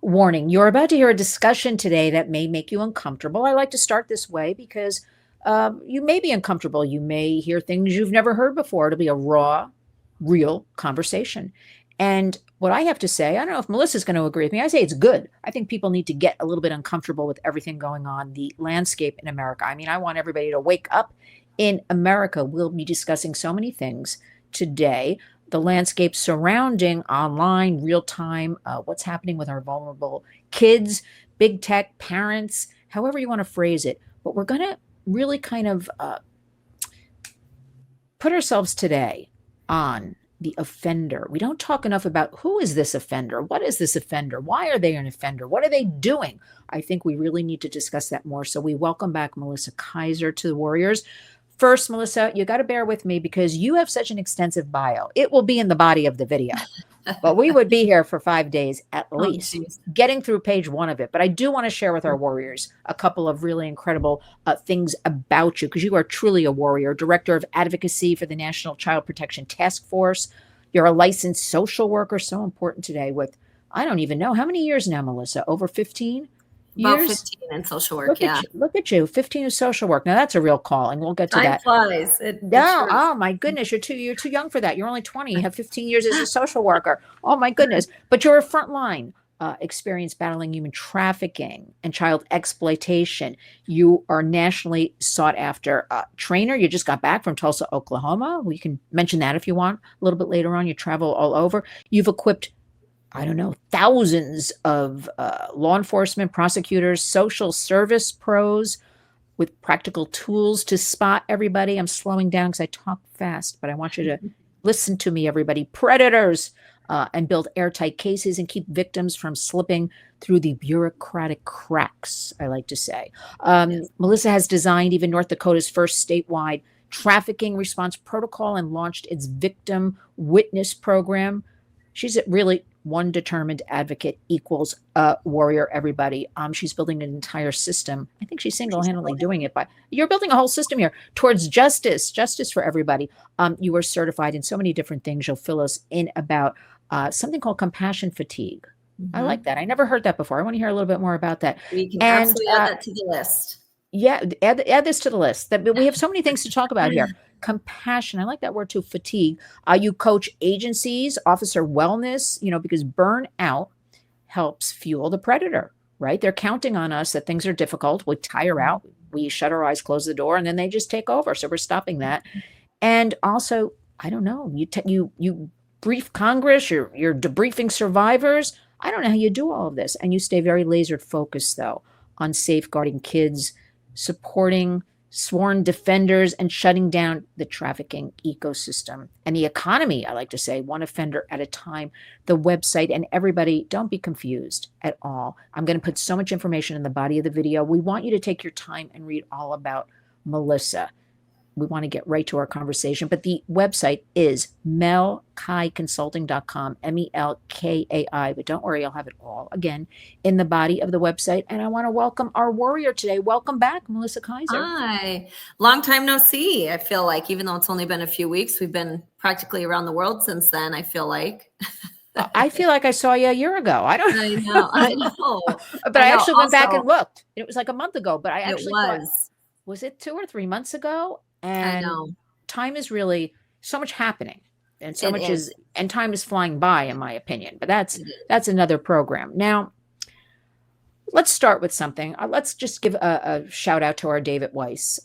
Warning, you're about to hear a discussion today that may make you uncomfortable. I like to start this way because you may be uncomfortable. You may hear things you've never heard before. It'll be a raw, real conversation. And what I have to say, I don't know if Melissa's going to agree with me. I say it's good. I think people need to get a little bit uncomfortable with everything going on, the landscape in America. I mean, I want everybody to wake up in America. We'll be discussing so many things today, the landscape surrounding online, real time, what's happening with our vulnerable kids, big tech, parents, however you want to phrase it. But we're going to really kind of put ourselves today on the offender. We don't talk enough about who is this offender? What is this offender? Why are they an offender? What are they doing? I think we really need to discuss that more. So we welcome back Melissa Kaiser to the Warriors. First, Melissa, you got to bear with me because you have such an extensive bio. It will be in the body of the video, but we would be here for 5 days at least, getting through page 1 of it. But I do want to share with our warriors a couple of really incredible things about you, because you are truly a warrior, director of advocacy for the National Child Protection Task Force. You're a licensed social worker, so important today with, I don't even know, how many years now, Melissa? Over 15? About 15 in social work, Look at you, 15 in social work. Now that's a real calling. We'll get to Time that. flies. No, oh my goodness, you're too young for that. You're only 20. You have 15 years as a social worker. Oh my goodness. But you're a frontline experience battling human trafficking and child exploitation. You are nationally sought after trainer. You just got back from Tulsa, Oklahoma. We can mention that if you want a little bit later on. You travel all over. You've equipped, I don't know, thousands of law enforcement, prosecutors, social service pros with practical tools to spot everybody. I'm slowing down because I talk fast, but I want you to listen to me, everybody. Predators, and build airtight cases and keep victims from slipping through the bureaucratic cracks, I like to say. Melissa has designed even North Dakota's first statewide trafficking response protocol and launched its victim witness program. She's really one determined advocate equals a warrior, everybody. She's building an entire system. I think she's single-handedly doing it, but you're building a whole system here towards justice for everybody. You are certified in so many different things. You'll fill us in about something called compassion fatigue. I like that. I never heard that before. I want to hear a little bit more about that. We can absolutely add that to the list. Yeah, add this to the list. That we have so many things to talk about here. Compassion. I like that word too. Fatigue. You coach agencies, officer wellness, because burnout helps fuel the predator, right? They're counting on us that things are difficult. We tire out, we shut our eyes, close the door, and then they just take over. So we're stopping that. And also, I don't know, you brief Congress, you're debriefing survivors. I don't know how you do all of this. And you stay very laser focused, though, on safeguarding kids, supporting sworn defenders, and shutting down the trafficking ecosystem and the economy. I like to say one offender at a time. The website, and everybody, don't be confused at all. I'm going to put so much information in the body of the video. We want you to take your time and read all about Melissa. We want to get right to our conversation, but the website is melkaiconsulting.com, MELKAI, but don't worry, I'll have it all again in the body of the website. And I want to welcome our warrior today. Welcome back, Melissa Kaiser. Hi, long time no see. I feel like, even though it's only been a few weeks, we've been practically around the world since then. I feel like I saw you a year ago. I know. But I actually went back and looked. It was like a month ago, but I actually was it 2 or 3 months ago? And time is really so much happening, and so much is, and time is flying by, in my opinion. But that's another program. Now, let's start with something. Let's just give a shout out to our David Weiss.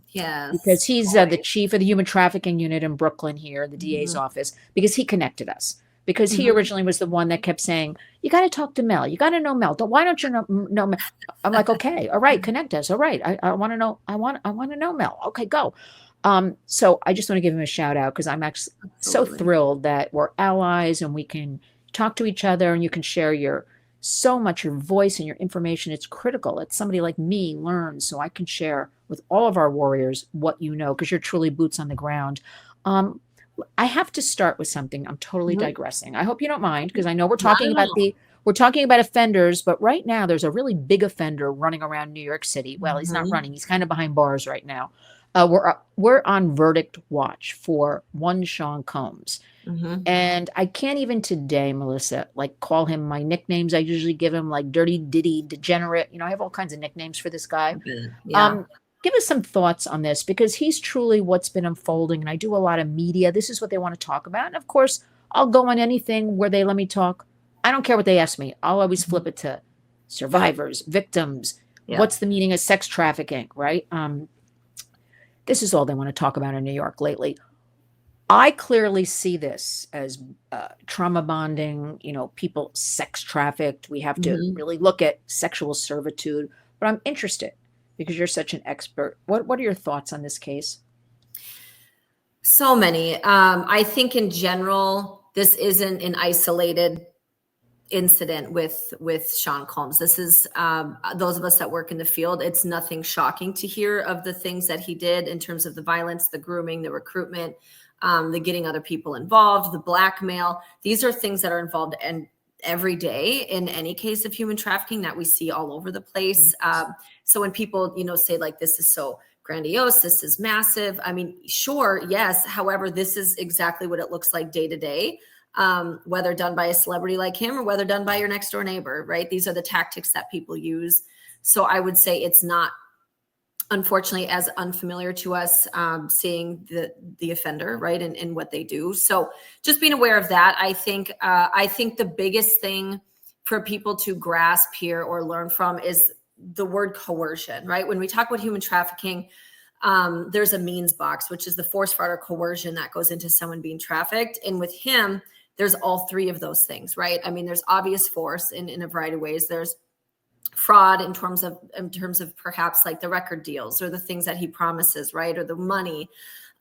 Yes, because he's the chief of the human trafficking unit in Brooklyn here, the DA's office, because he connected us. Because he originally was the one that kept saying, you got to talk to Mel. You got to know Mel. Why don't you know Mel? I'm like, okay, all right, connect us. All right. I want to know. I want to know Mel. Okay, go. So I just want to give him a shout out because I'm actually so thrilled that we're allies and we can talk to each other, and you can share your voice and your information. It's critical. It's somebody like me learns so I can share with all of our warriors what you know, because you're truly boots on the ground. I have to start with something. I'm totally digressing. I hope you don't mind, because I know we're talking about offenders, but right now there's a really big offender running around New York City. Well, he's not running. He's kind of behind bars right now. We're on verdict watch for one Sean Combs. Hmm. And I can't even today, Melissa, like call him my nicknames. I usually give him like Dirty Diddy, Degenerate. I have all kinds of nicknames for this guy. Yeah. Um, Give us some thoughts on this because he's truly what's been unfolding. And I do a lot of media. This is what they want to talk about. And of course, I'll go on anything where they let me talk. I don't care what they ask me. I'll always Mhm. flip it to survivors, victims. Yeah. What's the meaning of sex trafficking, right? This is all they want to talk about in New York lately. I clearly see this as trauma bonding, people sex trafficked. We have to Hmm. really look at sexual servitude. But I'm interested because you're such an expert. What are your thoughts on this case? So many. I think in general, this isn't an isolated incident with Sean Combs. This is those of us that work in the field. It's nothing shocking to hear of the things that he did in terms of the violence, the grooming, the recruitment, the getting other people involved, the blackmail. These are things that are involved in every day in any case of human trafficking that we see all over the place. Yes. So when people, say like this is so grandiose, this is massive. I mean, sure, yes. However, this is exactly what it looks like day to day, whether done by a celebrity like him or whether done by your next door neighbor, right? These are the tactics that people use. So I would say it's not, unfortunately, as unfamiliar to us, seeing the offender, right, and what they do. So just being aware of that. I think the biggest thing for people to grasp here or learn from is the word coercion, right? When we talk about human trafficking, there's a means box, which is the force, fraud, or coercion that goes into someone being trafficked. And with him, there's all three of those things, right? I mean, there's obvious force in a variety of ways. There's fraud in terms of perhaps like the record deals or the things that he promises, right, or the money,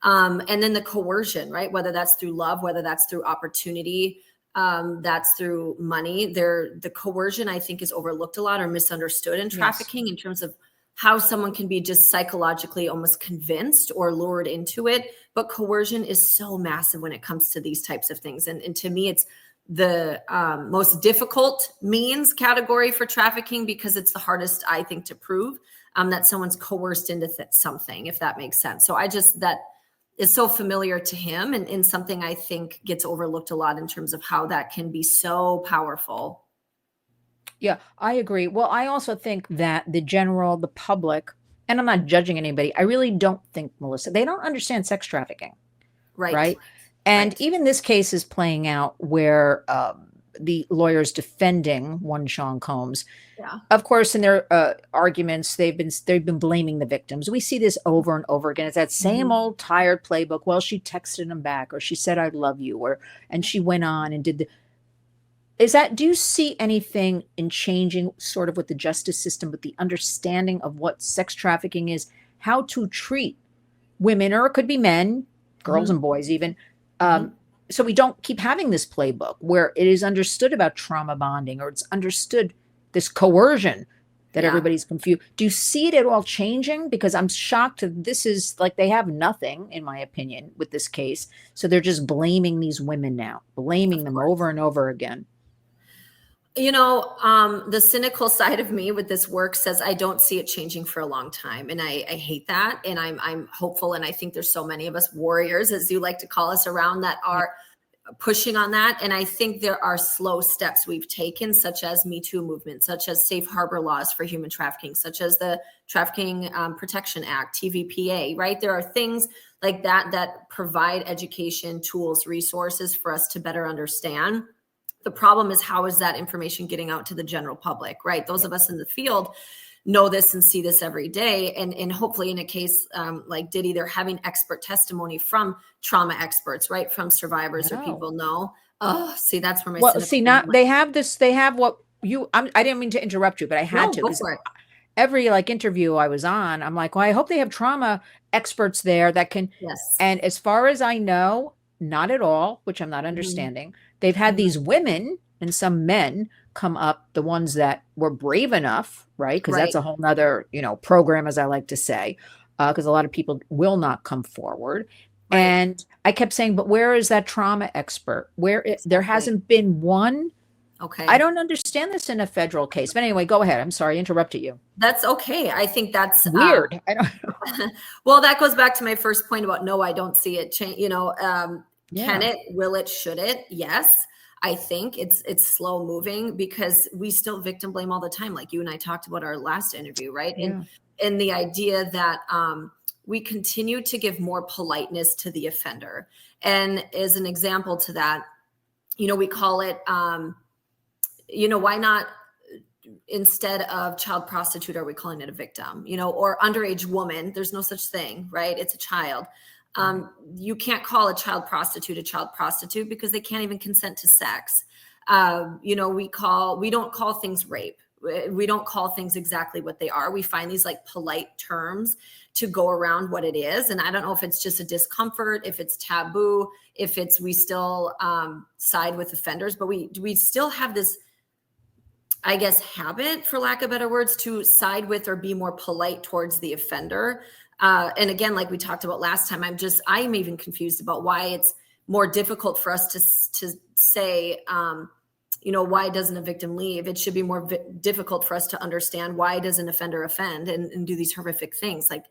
and then the coercion, right, whether that's through love, whether that's through opportunity, that's through money. The coercion, I think, is overlooked a lot or misunderstood in Yes. trafficking in terms of how someone can be just psychologically almost convinced or lured into it. But coercion is so massive when it comes to these types of things, and to me it's the most difficult means category for trafficking because it's the hardest, I think, to prove that someone's coerced into something, if that makes sense. So that is so familiar to him, and something I think gets overlooked a lot in terms of how that can be so powerful. Yeah, I agree. Well, I also think that the public, and I'm not judging anybody, I really don't think, Melissa, they don't understand sex trafficking. Right. Right? And Right. even this case is playing out where the lawyers defending one Sean Combs, Yeah. of course, in their arguments, they've been blaming the victims. We see this over and over again. It's that same Mhm. old tired playbook. Well, she texted him back, or she said, "I love you," or and she went on and did the. Is that? Do you see anything in changing, sort of, with the justice system, with the understanding of what sex trafficking is, how to treat women, or it could be men, girls and Mhm. boys even. Um, Mhm. so we don't keep having this playbook where it is understood about trauma bonding or it's understood this coercion that Yeah. everybody's confused. Do you see it at all changing? Because I'm shocked that this is like they have nothing, in my opinion, with this case. So they're just blaming these women now, blaming Of them course. over and over again. The cynical side of me with this work says I don't see it changing for a long time, and I hate that. And I'm hopeful, and I think there's so many of us warriors, as you like to call us, around that Yeah. are pushing on that. And I think there are slow steps we've taken, such as Me Too movement, such as safe harbor laws for human trafficking, such as the Trafficking Protection Act, TVPA. Right? There are things like that provide education, tools, resources for us to better understand. The problem is, how is that information getting out to the general public, right? Those Yeah. of us in the field know this and see this every day. And hopefully in a case like Diddy, they're having expert testimony from trauma experts, right? From survivors or No. people know. Oh, see, that's where my Well, cynical see, thing. not they have this. They have what you. I didn't mean to interrupt you, but I had No, to go because for it. every like interview I was on, I'm like, well, I hope they have trauma experts there that can. Yes. And as far as I know, not at all, which I'm not Mhm. understanding. They've had Mhm. these women and some men come up, the ones that were brave enough, right? Because Right. that's a whole nother, program, as I like to say, because a lot of people will not come forward. Right. And I kept saying, but where is that trauma expert? There Exactly. hasn't been one Okay. I don't understand this in a federal case. But anyway, go ahead. I'm sorry, I interrupted you. That's okay. I think that's Weird. I don't. well, that goes back to my first point about no, I don't see it change. Can Yeah. it, will it, should it? Yes. I think it's slow moving because we still victim blame all the time, like you and I talked about our last interview, right? Yeah. And the idea that we continue to give more politeness to the offender. And as an example to that, we call it why not, instead of child prostitute, are we calling it a victim, or underage woman? There's no such thing, right? It's a child. You can't call a child prostitute because they can't even consent to sex. We don't call things rape. We don't call things exactly what they are. We find these like polite terms to go around what it is. And I don't know if it's just a discomfort, if it's taboo, if it's, we still side with offenders, but we still have this, I guess, habit, for lack of better words, to side with or be more polite towards the offender. And again, like we talked about last time, I'm even confused about why it's more difficult for us to say, why doesn't a victim leave? It should be more difficult for us to understand, why does an offender offend and do these horrific things? Like,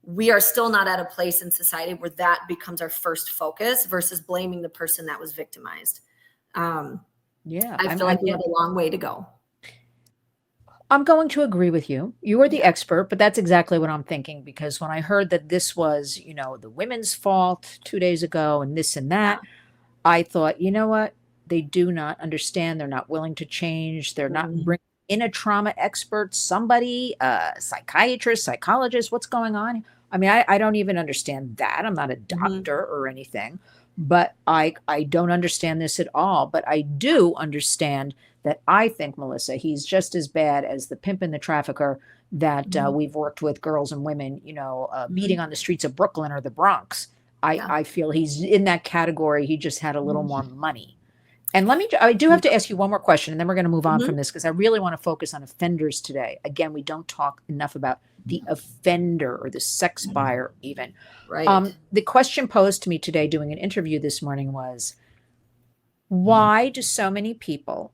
we are still not at a place in society where that becomes our first focus versus blaming the person that was victimized. Yeah. I feel like we have a long way to go. I'm going to agree with you. You are the expert, but that's exactly what I'm thinking, because when I heard that this was, the women's fault 2 days ago and this and that, I thought, you know what? They do not understand. They're not willing to change. They're not bringing in a trauma expert, somebody, a psychiatrist, psychologist. What's going on? I mean, I don't even understand that. I'm not a doctor or anything, but I don't understand this at all. But I do understand that I think, Melissa, he's just as bad as the pimp and the trafficker that we've worked with, girls and women, beating on the streets of Brooklyn or the Bronx. I feel he's in that category. He just had a little more money. And I do have to ask you one more question, and then we're going to move on from this, because I really want to focus on offenders today. Again, we don't talk enough about the offender or the sex buyer even. Right. The question posed to me today doing an interview this morning was, why do so many people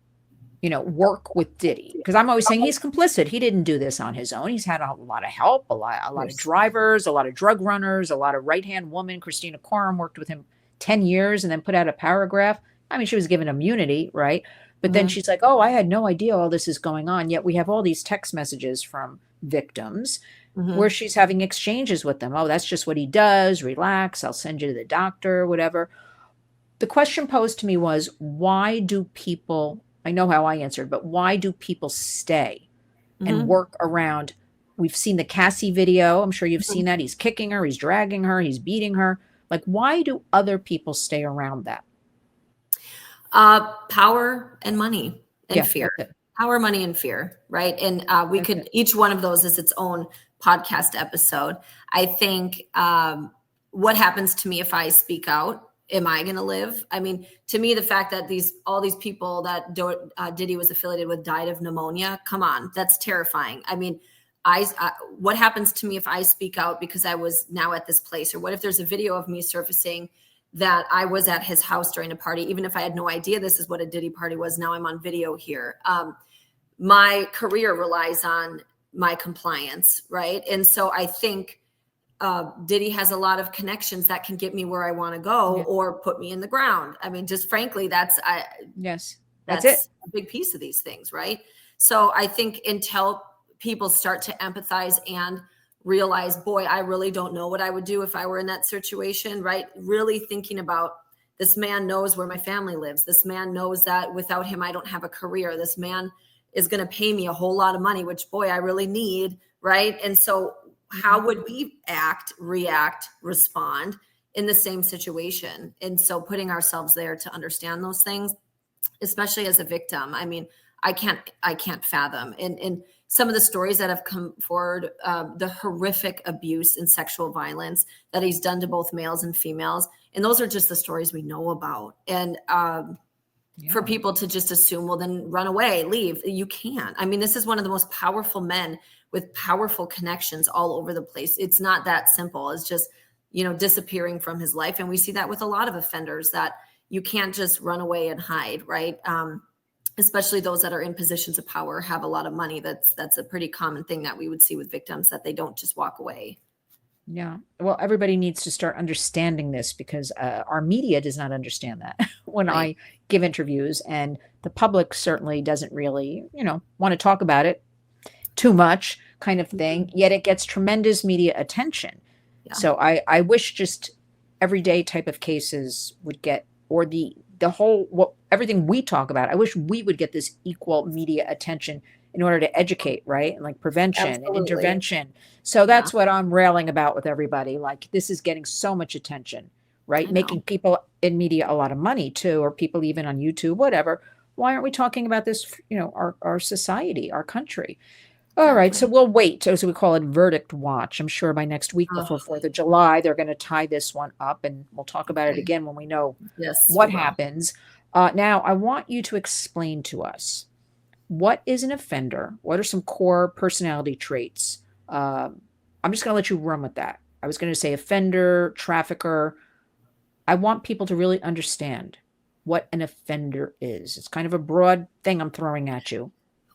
work with Diddy? Because I'm always saying he's complicit. He didn't do this on his own. He's had a lot of help, a lot of drivers, a lot of drug runners, a lot of right-hand woman. Christina Coram worked with him 10 years and then put out a paragraph. I mean, she was given immunity, right? But then she's like, oh, I had no idea all this is going on. Yet we have all these text messages from victims where she's having exchanges with them. Oh, that's just what he does. Relax. I'll send you to the doctor, whatever. The question posed to me was, why do people, I know how I answered, but why do people stay and work around? We've seen the Cassie video. I'm sure you've seen that. He's kicking her, he's dragging her, he's beating her. Like, why do other people stay around that? Power and money and fear. Power, money, and fear, right? And each one of those is its own podcast episode. I think what happens to me if I speak out? Am I going to live? I mean, to me, the fact that all these people that Diddy was affiliated with died of pneumonia, come on, that's terrifying. I mean, what happens to me if I speak out because I was now at this place? Or what if there's a video of me surfacing that I was at his house during a party, even if I had no idea this is what a Diddy party was? Now I'm on video here. My career relies on my compliance, right? And so I think Diddy has a lot of connections that can get me where I want to go or put me in the ground. I mean, just frankly, that's it. A big piece of these things, right? So I think until people start to empathize and realize, boy, I really don't know what I would do if I were in that situation, right? Really thinking about, this man knows where my family lives. This man knows that without him, I don't have a career. This man is going to pay me a whole lot of money, which, boy, I really need, right? And so how would we act, react, respond in the same situation? And so putting ourselves there to understand those things, especially as a victim, I mean, I can't fathom. And some of the stories that have come forward, the horrific abuse and sexual violence that he's done to both males and females. And those are just the stories we know about. And for people to just assume, well, then run away, leave. You can't. I mean, this is one of the most powerful men with powerful connections all over the place. It's not that simple. It's just, disappearing from his life. And we see that with a lot of offenders, that you can't just run away and hide, right? especially those that are in positions of power, have a lot of money. That's a pretty common thing that we would see with victims, that they don't just walk away. Yeah. Well, everybody needs to start understanding this because our media does not understand that when Right. I give interviews, and the public certainly doesn't really, want to talk about it too much, kind of thing. Mhm. Yet it gets tremendous media attention. Yeah. So I wish just everyday type of cases would get, or the whole, what everything we talk about, I wish we would get this equal media attention in order to educate, right? And like prevention and Absolutely. intervention. So Yeah. that's what I'm railing about with everybody. Like this is getting so much attention, right? I know. Making people in media a lot of money too, or people even on YouTube, whatever. Why aren't we talking about this, our society, our country? All right, so Exactly. we'll wait, as we call it, verdict watch. I'm sure by next week Oh, before 4th of July, they're going to tie this one up, and we'll talk about it okay. again when we know Yes, we what will. happens. Now, I want you to explain to us, what is an offender? What are some core personality traits? I'm just going to let you run with that. I was going to say offender, trafficker. I want people to really understand what an offender is. It's kind of a broad thing I'm throwing at you,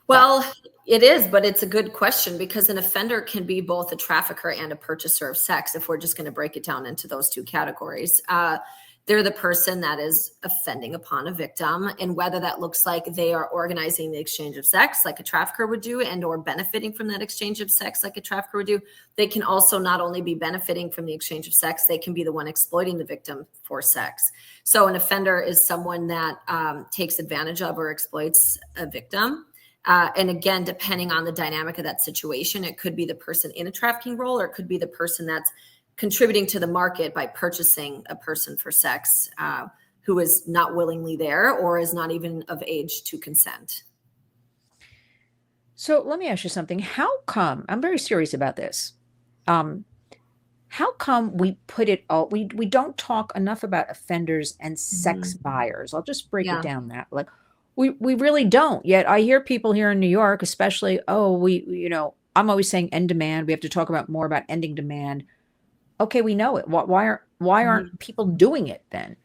but Well, it is, but it's a good question, because an offender can be both a trafficker and a purchaser of sex, if we're just going to break it down into those two categories. They're the person that is offending upon a victim, and whether that looks like they are organizing the exchange of sex like a trafficker would do, and or benefiting from that exchange of sex like a trafficker would do. They can also not only be benefiting from the exchange of sex, they can be the one exploiting the victim for sex. So an offender is someone that takes advantage of or exploits a victim. And again, depending on the dynamic of that situation, it could be the person in a trafficking role, or it could be the person that's contributing to the market by purchasing a person for sex, who is not willingly there or is not even of age to consent. so let me ask you something. How come, I'm very serious about this. Um, how come we put it all, we don't talk enough about offenders and sex Mhm. buyers? I'll just break it Yeah. down that. Like we really don't. Yet I hear people here in New York, especially, oh, I'm always saying end demand. We have to talk about more about ending demand. Okay, we know it. Why aren't Mhm. people doing it then?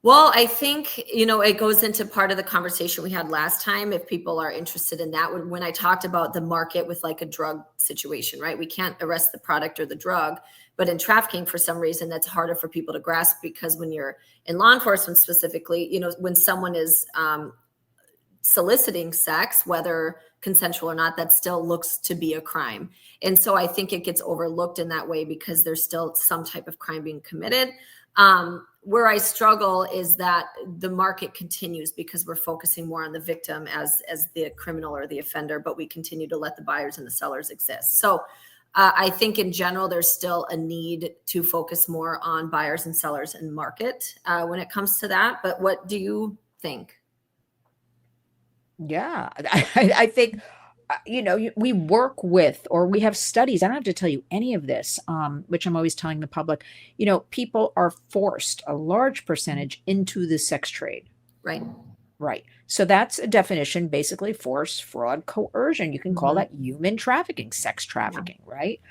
Well, I think, it goes into part of the conversation we had last time. If people are interested in that, when I talked about the market with like a drug situation, right? We can't arrest the product or the drug, but in trafficking, for some reason, that's harder for people to grasp, because when you're in law enforcement specifically, when someone is soliciting sex, whether consensual or not, that still looks to be a crime. And so I think it gets overlooked in that way, because there's still some type of crime being committed. Where I struggle is that the market continues, because we're focusing more on the victim as the criminal or the offender, but we continue to let the buyers and the sellers exist. So I think in general, there's still a need to focus more on buyers and sellers and market when it comes to that. But what do you think? Yeah, I think, we work with, or we have studies. I don't have to tell you any of this, which I'm always telling the public. People are forced a large percentage into the sex trade. Right. Right. So that's a definition, basically force, fraud, coercion. You can call Mhm. that human trafficking, sex Yeah. trafficking, right?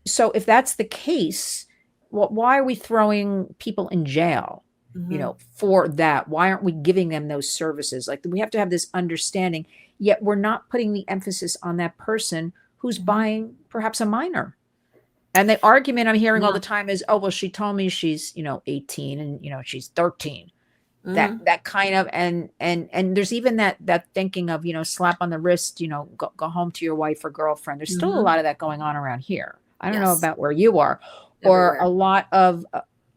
So if that's the case, why are we throwing people in jail, Mhm. for that? Why aren't we giving them those services? Like we have to have this understanding, yet we're not putting the emphasis on that person who's Mhm. buying perhaps a minor. And the argument I'm hearing all Yeah. the time is, oh, well, she told me she's, 18 and, she's 13. That Mhm. that kind of, and there's even that thinking of, slap on the wrist, go home to your wife or girlfriend. There's still a lot Mhm. of that going on around here. I don't know Yes. about where you are, or Everywhere. a lot of,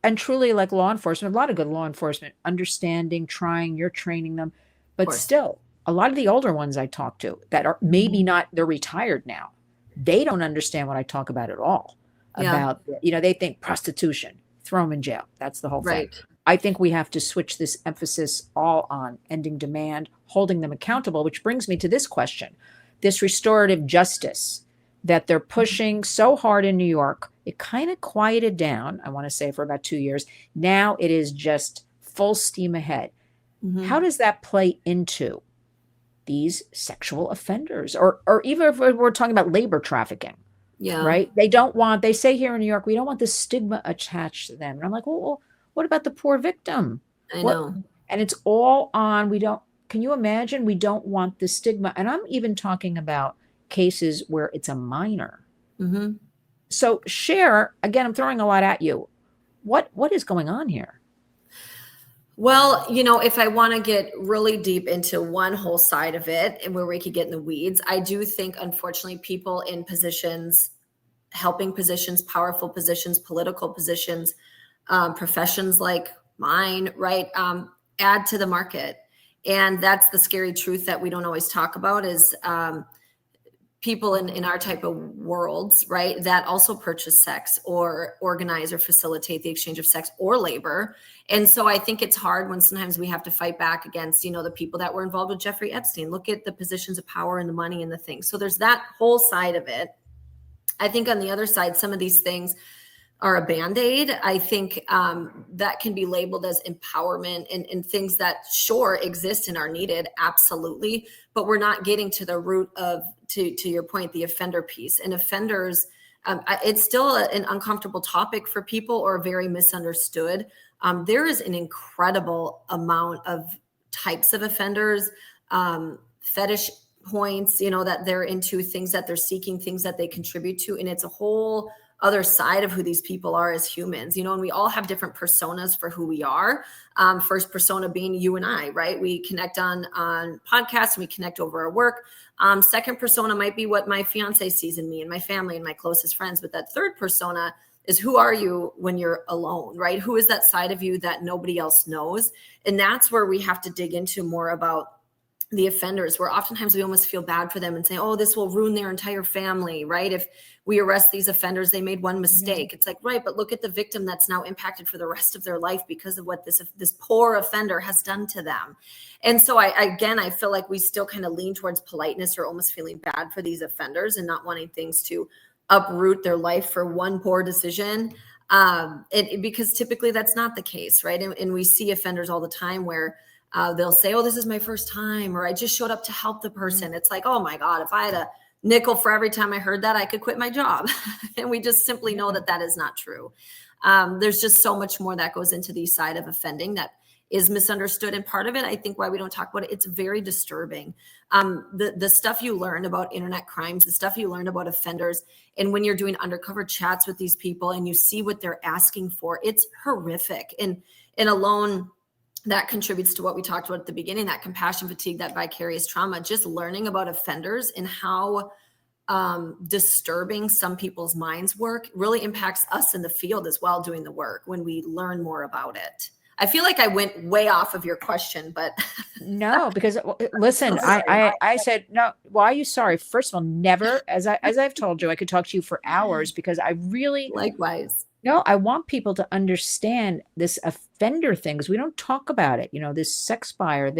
and truly like law enforcement, a lot of good law enforcement, understanding, trying, you're training them, Of but course. still, a lot of the older ones I talk to that are maybe Mhm. not, they're retired now. They don't understand what I talk about at all. Yeah. About, they think prostitution, throw them in jail. That's the whole thing. Right. I think we have to switch this emphasis all on ending demand, holding them accountable, which brings me to this question. This restorative justice that they're pushing so hard in New York, it kind of quieted down, I want to say, for about 2 years. Now it is just full steam ahead. How Mhm. does that play into these sexual offenders? Or even if we're talking about labor trafficking, Yeah. right? They say here in New York, we don't want the stigma attached to them. And I'm like, well, what about the poor victim? I What, know. And it's all on, can you imagine? We don't want the stigma. And I'm even talking about cases where it's a minor. Mm-hmm. So share, again, I'm throwing a lot at you. What is going on here? Well, if I want to get really deep into one whole side of it and where we could get in the weeds, I do think, unfortunately, people in positions, helping positions, powerful positions, political positions, professions like mine, right, add to the market. And that's the scary truth that we don't always talk about is people in our type of worlds, right, that also purchase sex or organize or facilitate the exchange of sex or labor. And so I think it's hard when sometimes we have to fight back against, the people that were involved with Jeffrey Epstein. Look at the positions of power and the money and the things. So there's that whole side of it. I think on the other side, some of these things are a Band-Aid. I think that can be labeled as empowerment and things that sure exist and are needed, absolutely, but we're not getting to the root of, to your point, the offender piece. And offenders, it's still an uncomfortable topic for people or very misunderstood. There is an incredible amount of types of offenders, fetish points, that they're into, things that they're seeking, things that they contribute to. And it's a whole other side of who these people are as humans, and we all have different personas for who we are. First persona being you and I, right? We connect on podcasts and we connect over our work. Second persona might be what my fiance sees in me and my family and my closest friends. But that third persona is who are you when you're alone, right? Who is that side of you that nobody else knows? And that's where we have to dig into more about the offenders, where oftentimes we almost feel bad for them and say, oh, this will ruin their entire family, right? If we arrest these offenders, they made one mistake. It's like, right, but look at the victim that's now impacted for the rest of their life because of what this poor offender has done to them. And so I feel like we still kind of lean towards politeness or almost feeling bad for these offenders and not wanting things to uproot their life for one poor decision. Because typically that's not the case, right? And we see offenders all the time where they'll say, oh, this is my first time, or I just showed up to help the person. It's like, oh my God, if I had a nickel for every time I heard that, I could quit my job. And we just simply know that that is not true. There's just so much more that goes into the side of offending that is misunderstood. And part of it, I think why we don't talk about it, it's very disturbing. The stuff you learn about internet crimes, the stuff you learn about offenders, and when you're doing undercover chats with these people and you see what they're asking for, it's horrific. And alone, that contributes to what we talked about at the beginning, that compassion fatigue, that vicarious trauma, just learning about offenders and how disturbing some people's minds work really impacts us in the field as well doing the work when we learn more about it. I feel like I went way off of your question, but no, because listen, I said, no, why are you sorry? First of all, never, as I've told you, I could talk to you for hours because I really, likewise. no, I want people to understand this offender thing because we don't talk about it. This sex buyer,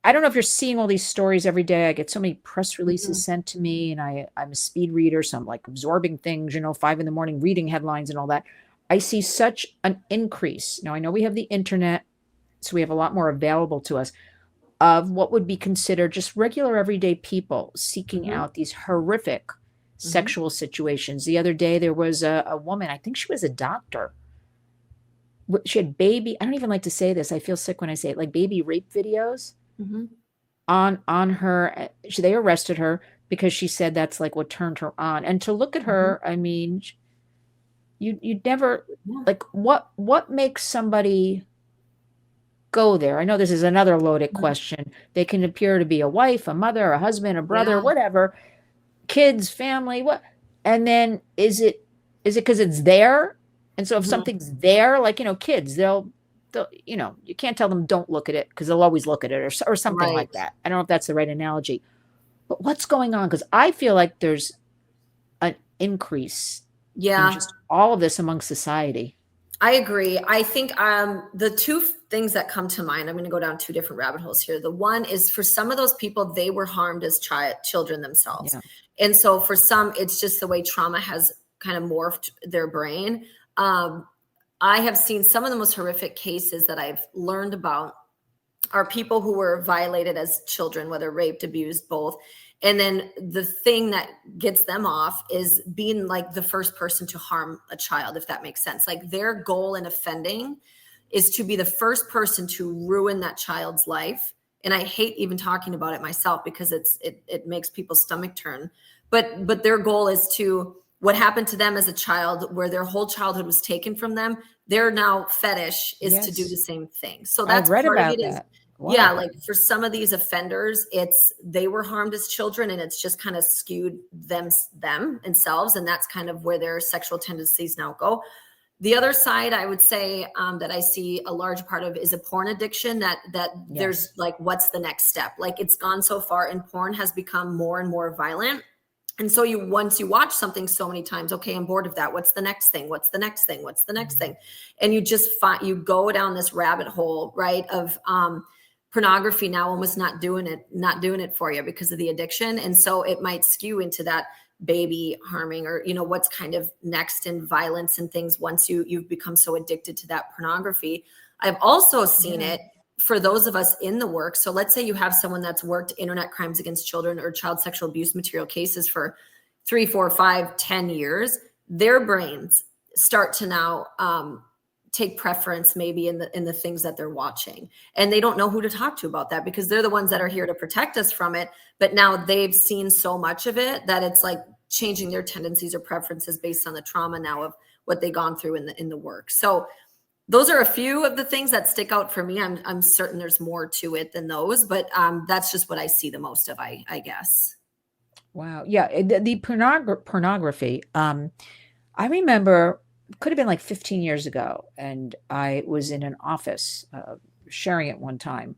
I don't know if you're seeing all these stories every day. I get so many press releases sent to me, and I'm a speed reader, so I'm like absorbing things, 5 a.m, reading headlines and all that. I see such an increase. Now, I know we have the internet, so we have a lot more available to us of what would be considered just regular everyday people seeking out these horrific sexual situations. The other day, there was a woman, I think she was a doctor. She had I don't even like to say this. I feel sick when I say it, like baby rape videos on her. They arrested her because she said that's like what turned her on. And to look at her, I mean, you'd never, like, what makes somebody go there? I know this is another loaded question. They can appear to be a wife, a mother, a husband, a brother, whatever. Kids, family, what? And then is it because it's there? And so if something's there, like, kids, they'll, you can't tell them don't look at it because they'll always look at it or something like that. I don't know if that's the right analogy, but what's going on? Because I feel like there's an increase in just all of this among society. I agree. I think the two things that come to mind, I'm going to go down two different rabbit holes here. The one is for some of those people, they were harmed as children themselves. Yeah. And so for some, it's just the way trauma has kind of morphed their brain. I have seen some of the most horrific cases that I've learned about are people who were violated as children, whether raped, abused, both. And then the thing that gets them off is being like the first person to harm a child, if that makes sense. Like their goal in offending is to be the first person to ruin that child's life. And I hate even talking about it myself because it makes people's stomach turn. But their goal is to, what happened to them as a child, where their whole childhood was taken from them, their now fetish is to do the Yes. same thing. So I've that's read part of about it is, that. yeah, Wow. like for some of these offenders, it's they were harmed as children and it's just kind of skewed them themselves. And that's kind of where their sexual tendencies now go. The other side, I would say, that I see a large part of is a porn addiction. That there's Yes. like, what's the next step? Like it's gone so far, and porn has become more and more violent. And so once you watch something so many times, okay, I'm bored of that. What's the next thing? What's the next thing? What's the next thing? And you just you go down this rabbit hole, right? Of pornography now almost not doing it for you because of the addiction. And so it might skew into that baby harming, or what's kind of next in violence and things once you've become so addicted to that pornography. I've also seen it for those of us in the work. So let's say you have someone that's worked internet crimes against children or child sexual abuse material cases for 3, 4, 5, 10 years. Their brains start to now take preference maybe in the things that they're watching, and they don't know who to talk to about that because they're the ones that are here to protect us from it. But now they've seen so much of it that it's like changing their tendencies or preferences based on the trauma now of what they've gone through in the work. So those are a few of the things that stick out for me. I'm certain there's more to it than those, but that's just what I see the most of, I guess. Wow. Yeah. The pornography. I remember, could have been like 15 years ago, and I was in an office sharing it one time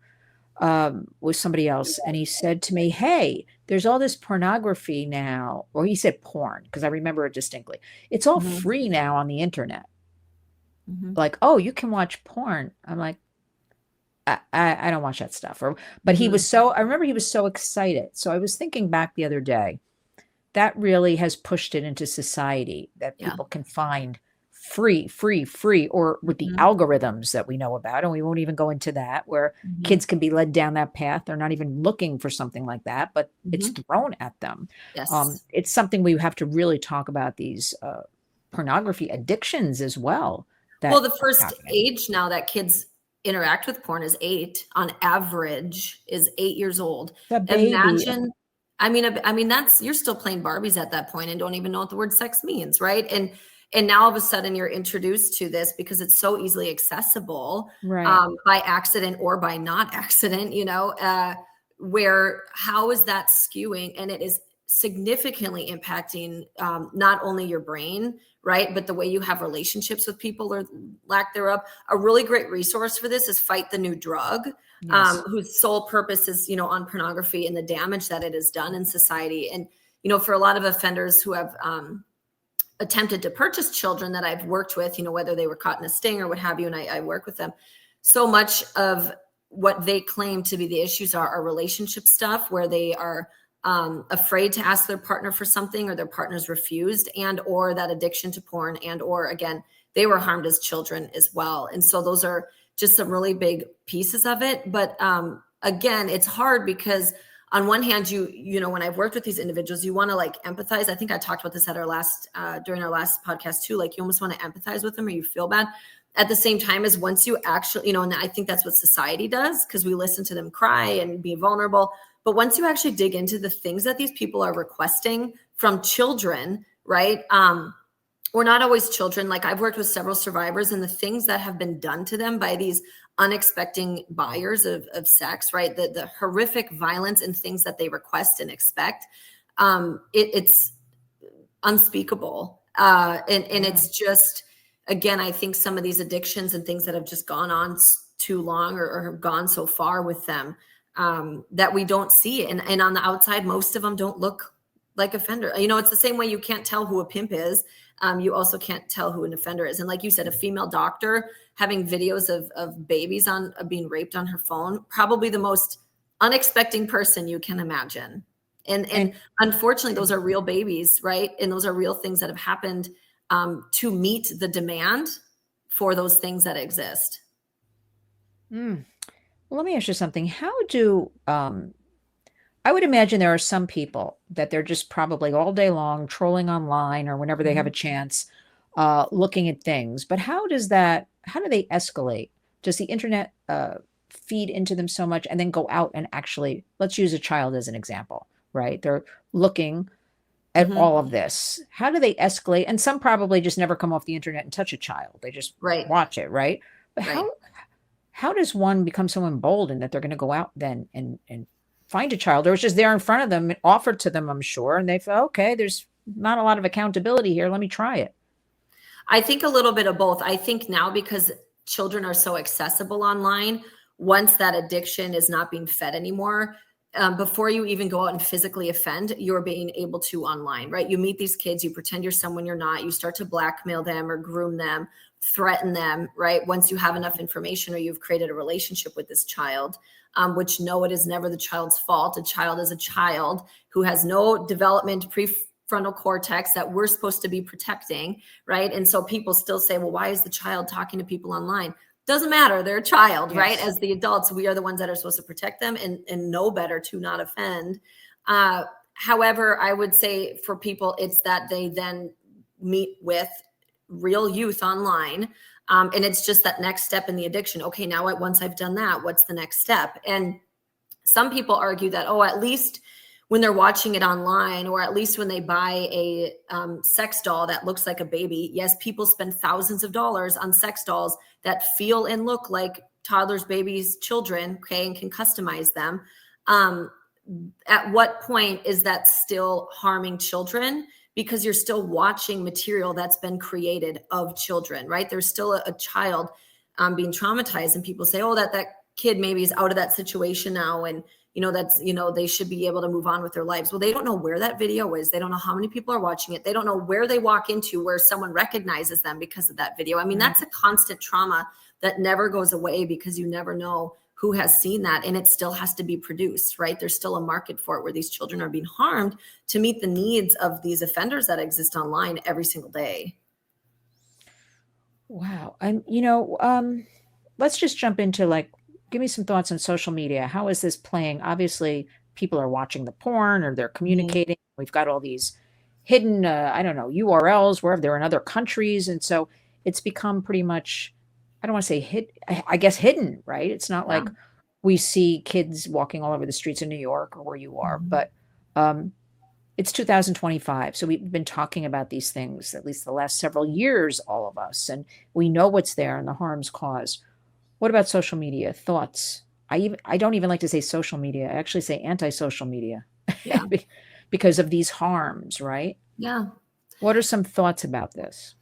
with somebody else, and he said to me, "Hey, there's all this pornography now," or he said porn because I remember it distinctly. It's all Mhm. free now on the internet. Mhm. Like, oh, you can watch porn. I'm like, I don't watch that stuff. But he Mhm. was so. I remember he was so excited. So I was thinking back the other day, that really has pushed it into society that Yeah. people can find free, or with the Mhm. algorithms that we know about. And we won't even go into that, where Mhm. kids can be led down that path. They're not even looking for something like that, but it's Mhm. thrown at them. Yes. It's something we have to really talk about, these pornography addictions as well Well, that the are first happening. age now that kids interact with porn is 8, on average is 8 years old. The baby. Imagine, I mean that's, you're still playing Barbies at that point and don't even know what the word sex means, right? And now all of a sudden you're introduced to this because it's so easily accessible, Right. by accident or by not accident, where how is that skewing? And it is significantly impacting, not only your brain, right? But the way you have relationships with people or lack thereof. A really great resource for this is Fight the New Drug, Yes. whose sole purpose is, on pornography and the damage that it has done in society. And, for a lot of offenders who have attempted to purchase children that I've worked with, whether they were caught in a sting or what have you, and I work with them, so much of what they claim to be the issues are relationship stuff, where they are afraid to ask their partner for something, or their partner's refused, and or that addiction to porn, and or again, they were harmed as children as well. And so those are just some really big pieces of it. But again, it's hard because on one hand, when I've worked with these individuals, you want to like empathize. I think I talked about this at our last during our last podcast too. Like you almost want to empathize with them, or you feel bad. At the same time, as once you actually, and I think that's what society does, because we listen to them cry and be vulnerable. But once you actually dig into the things that these people are requesting from children, right? Or not always children. Like I've worked with several survivors, and the things that have been done to them by these unexpected buyers of sex, right? The horrific violence and things that they request and expect. It's unspeakable. And Yeah. it's just, again, I think some of these addictions and things that have just gone on too long, or have gone so far with them, that we don't see. And on the outside, most of them don't look like offender. It's the same way you can't tell who a pimp is. You also can't tell who an offender is. And like you said, a female doctor having videos of babies on being raped on her phone, probably the most unexpected person you can imagine. And And unfortunately, those are real babies, right? And those are real things that have happened, to meet the demand for those things that exist. mm, well, let me ask you something. How do I would imagine there are some people that they're just probably all day long trolling online or whenever they have a Mhm. chance, looking at things. But how do they escalate does the internet feed into them so much, and then go out and actually, let's use a child as an example, right? They're looking at Hmm. all of this. How do they escalate? And some probably just never come off the internet and touch a child. They just Right. watch it, right? But Right. how does one become so emboldened that they're going to go out then and find a child, or it's just there in front of them, offered to them, I'm sure, and they feel, okay, there's not a lot of accountability here. Let me try it. I think a little bit of both. I think now because children are so accessible online, once that addiction is not being fed anymore, before you even go out and physically offend, you're being able to online, right? You meet these kids, you pretend you're someone you're not, you start to blackmail them or groom them, threaten them, right? Once you have enough information or you've created a relationship with this child, which no, it is never the child's fault. A child is a child who has no development prefrontal cortex that we're supposed to be protecting, right? And so people still say, well, why is the child talking to people online? Doesn't matter. They're a child, right? Yes. As the adults, we are the ones that are supposed to protect them and know better to not offend. However, I would say for people, it's that they then meet with real youth online. And it's just that next step in the addiction. Okay, now once I've done that, what's the next step? And some people argue that, oh, at least when they're watching it online, or at least when they buy a sex doll that looks like a baby. Yes, people spend thousands of dollars on sex dolls that feel and look like toddlers, babies, children, okay, and can customize them. At what point is that still harming children? Because you're still watching material that's been created of children, right? There's still a child being traumatized, and people say, oh, that kid maybe is out of that situation now, and that's, they should be able to move on with their lives. Well, they don't know where that video is. They don't know how many people are watching it. They don't know where they walk into where someone recognizes them because of that video. I mean, that's a constant trauma that never goes away, because you never know who has seen that, and it still has to be produced, right? There's still a market for it where these children are being harmed to meet the needs of these offenders that exist online every single day. Wow. And let's just jump into, like, give me some thoughts on social media. How is this playing? Obviously, people are watching the porn, or they're Mhm. communicating. We've got all these hidden, I don't know, URLs, wherever they're in other countries. And so it's become pretty much, I don't want to say I guess hidden, right? It's not Yeah. like we see kids walking all over the streets of New York or where you are, Mhm. but um, it's 2025. So we've been talking about these things at least the last several years, all of us, and we know what's there and the harms caused. What about social media? Thoughts? I don't even like to say social media. I actually say anti-social media Yeah. because of these harms, right? Yeah. What are some thoughts about this?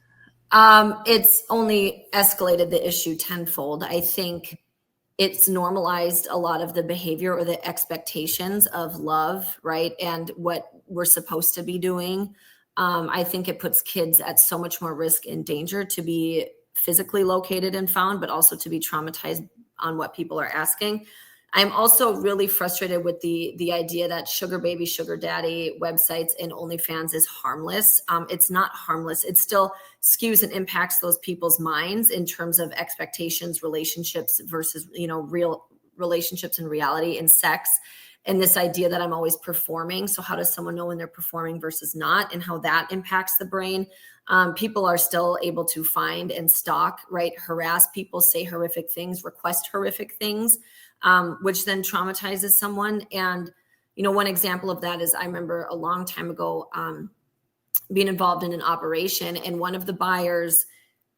It's only escalated the issue tenfold. I think it's normalized a lot of the behavior or the expectations of love, right? And what we're supposed to be doing. I think it puts kids at so much more risk and danger to be physically located and found, but also to be traumatized on what people are asking. I'm also really frustrated with the idea that sugar baby, sugar daddy websites and OnlyFans is harmless. It's not harmless. It still skews and impacts those people's minds in terms of expectations, relationships versus real relationships and reality and sex. And this idea that I'm always performing. So how does someone know when they're performing versus not, and how that impacts the brain? People are still able to find and stalk, right? Harass people, say horrific things, request horrific things, which then traumatizes someone. And, one example of that is I remember a long time ago being involved in an operation, and one of the buyers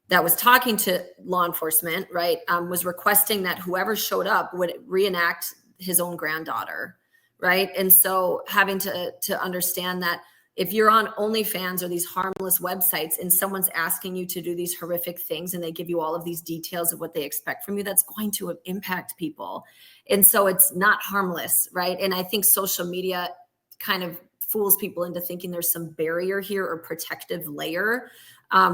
that was talking to law enforcement, right, was requesting that whoever showed up would reenact his own granddaughter, right? And so having to understand that if you're on OnlyFans or these harmless websites and someone's asking you to do these horrific things and they give you all of these details of what they expect from you, that's going to impact people. And so it's not harmless, right? And I think social media kind of fools people into thinking there's some barrier here or protective layer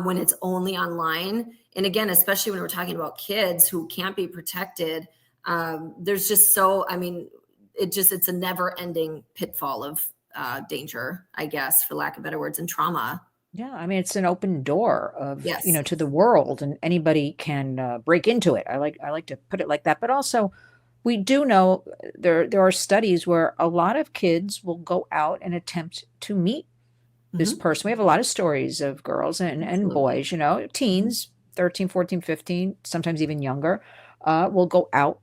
when it's only online. And again, especially when we're talking about kids who can't be protected, there's just it's a never ending pitfall of danger, I guess, for lack of better words, and trauma. Yeah, I mean, it's an open door of, Yes. to the world, and anybody can break into it. I like to put it like that. But also, we do know there are studies where a lot of kids will go out and attempt to meet this Hmm. person. We have a lot of stories of girls and Absolutely. boys, Mhm. teens, 13, 14, 15, sometimes even younger, will go out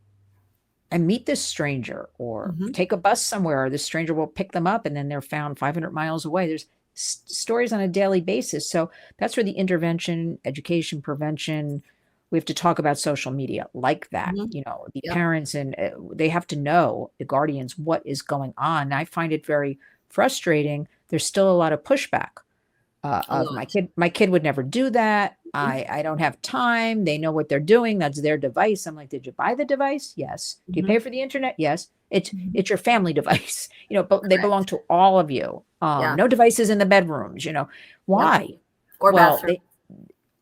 and meet this stranger or Mhm. take a bus somewhere, or the stranger will pick them up and then they're found 500 miles away. There's stories on a daily basis. So that's where the intervention, education, prevention, we have to talk about social media like that. Mhm. The Yep. parents and they have to know, the guardians, what is going on. I find it very frustrating. There's still a lot of pushback A of my lot. kid. My kid would never do that. Mhm. I don't have time. They know what they're doing. That's their device. I'm like, did you buy the device? Yes. Do you pay Mhm. for the internet? Yes. It's Mhm. it's your family device. But they belong Correct. to all of you. Yeah. No devices in the bedrooms. Yep. Why? Or Well, bathroom. they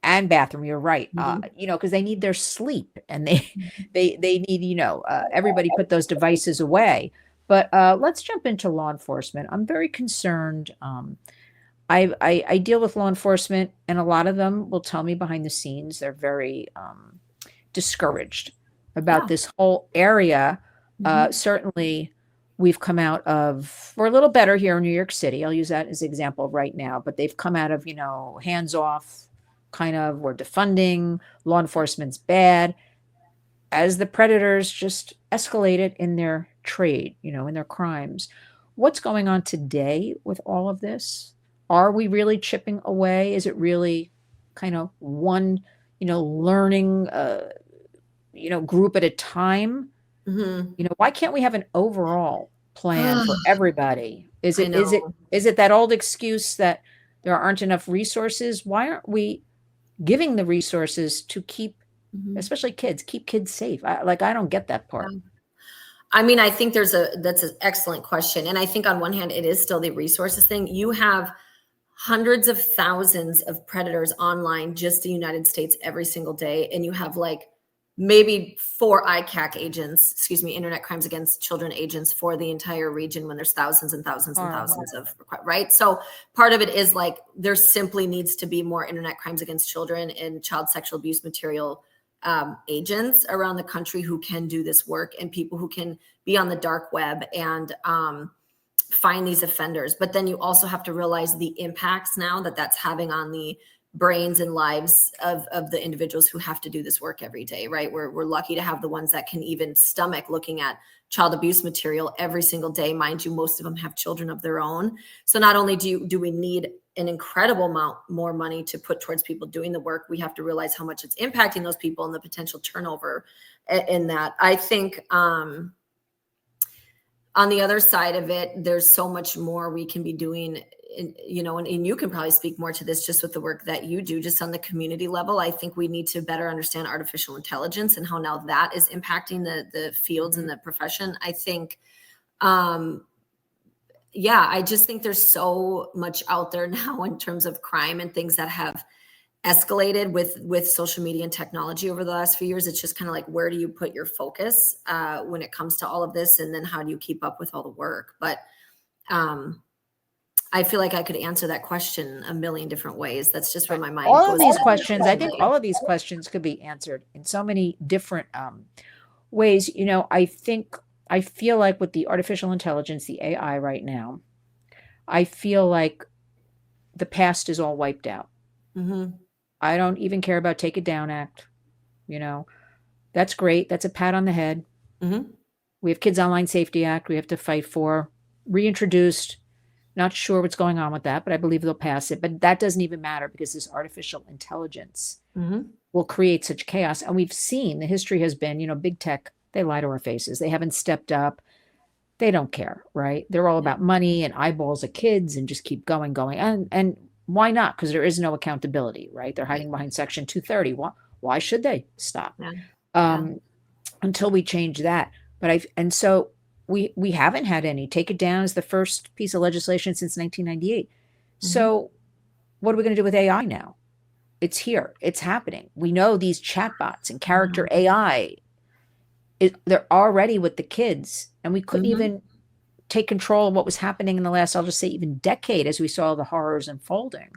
and bathroom. You're right. Mhm. Because they need their sleep, and they Mhm. they need everybody put those devices away. But let's jump into law enforcement. I'm very concerned. I deal with law enforcement, and a lot of them will tell me behind the scenes they're very discouraged about Yeah. this whole area. Mhm. Certainly, we've come out of, we're a little better here in New York City. I'll use that as an example right now, but they've come out of, hands off, kind of, we're defunding, law enforcement's bad, as the predators just escalated in their trade, in their crimes. What's going on today with all of this? Are we really chipping away? Is it really kind of one, learning, group at a time? Mhm. Why can't we have an overall plan for everybody? Is I it is it know. is it that old excuse that there aren't enough resources? Why aren't we giving the resources to keep, Mhm. especially kids, keep kids safe? I don't get that part. Yeah. I mean, I think that's an excellent question. And I think on one hand, it is still the resources thing. You have hundreds of thousands of predators online, just the United States every single day. And you have like maybe 4 ICAC agents, excuse me, internet crimes against children agents for the entire region when there's thousands and thousands and Horrible. thousands of, right? So part of it is like there simply needs to be more internet crimes against children and child sexual abuse material agents around the country who can do this work, and people who can be on the dark web and find these offenders. But then you also have to realize the impacts now that that's having on the brains and lives of the individuals who have to do this work every day, right? We're lucky to have the ones that can even stomach looking at child abuse material every single day. Mind you, most of them have children of their own. So not only do we need an incredible amount more money to put towards people doing the work, we have to realize how much it's impacting those people and the potential turnover in that. I think on the other side of it, there's so much more we can be doing. And you can probably speak more to this just with the work that you do, just on the community level. I think we need to better understand artificial intelligence and how now that is impacting the fields and Mhm. the profession. I think, yeah, I just think there's so much out there now in terms of crime and things that have escalated with social media and technology over the last few years. It's just kind of like, where do you put your focus when it comes to all of this, and then how do you keep up with all the work? But um, I feel like I could answer that question a million different ways. That's just where Right. my mind All of goes these questions, I think efficiently. all of these questions could be answered in so many different ways. I feel like with the artificial intelligence, the AI right now, I feel like the past is all wiped out. Hmm. I don't even care about Take It Down Act. You know, that's great. That's a pat on the head. Hmm. We have Kids Online Safety Act we have to fight for. Reintroduced. Not sure what's going on with that, but I believe they'll pass it. But that doesn't even matter because this artificial intelligence Hmm. will create such chaos. And we've seen the history has been, big tech, they lie to our faces. They haven't stepped up. They don't care, right? They're all Yeah. about money and eyeballs of kids and just keep going, going. And why not? Because there is no accountability, right? They're Right. hiding behind Section 230. Why should they stop? Yeah. Yeah. Um, until we change that. And so we haven't had any. Take It Down is the first piece of legislation since 1998. Hmm. So what are we going to do with AI now? It's here. It's happening. We know these chatbots and character AI, they're already with the kids, and we couldn't Hmm. even take control of what was happening in the last, I'll just say, even decade as we saw the horrors unfolding.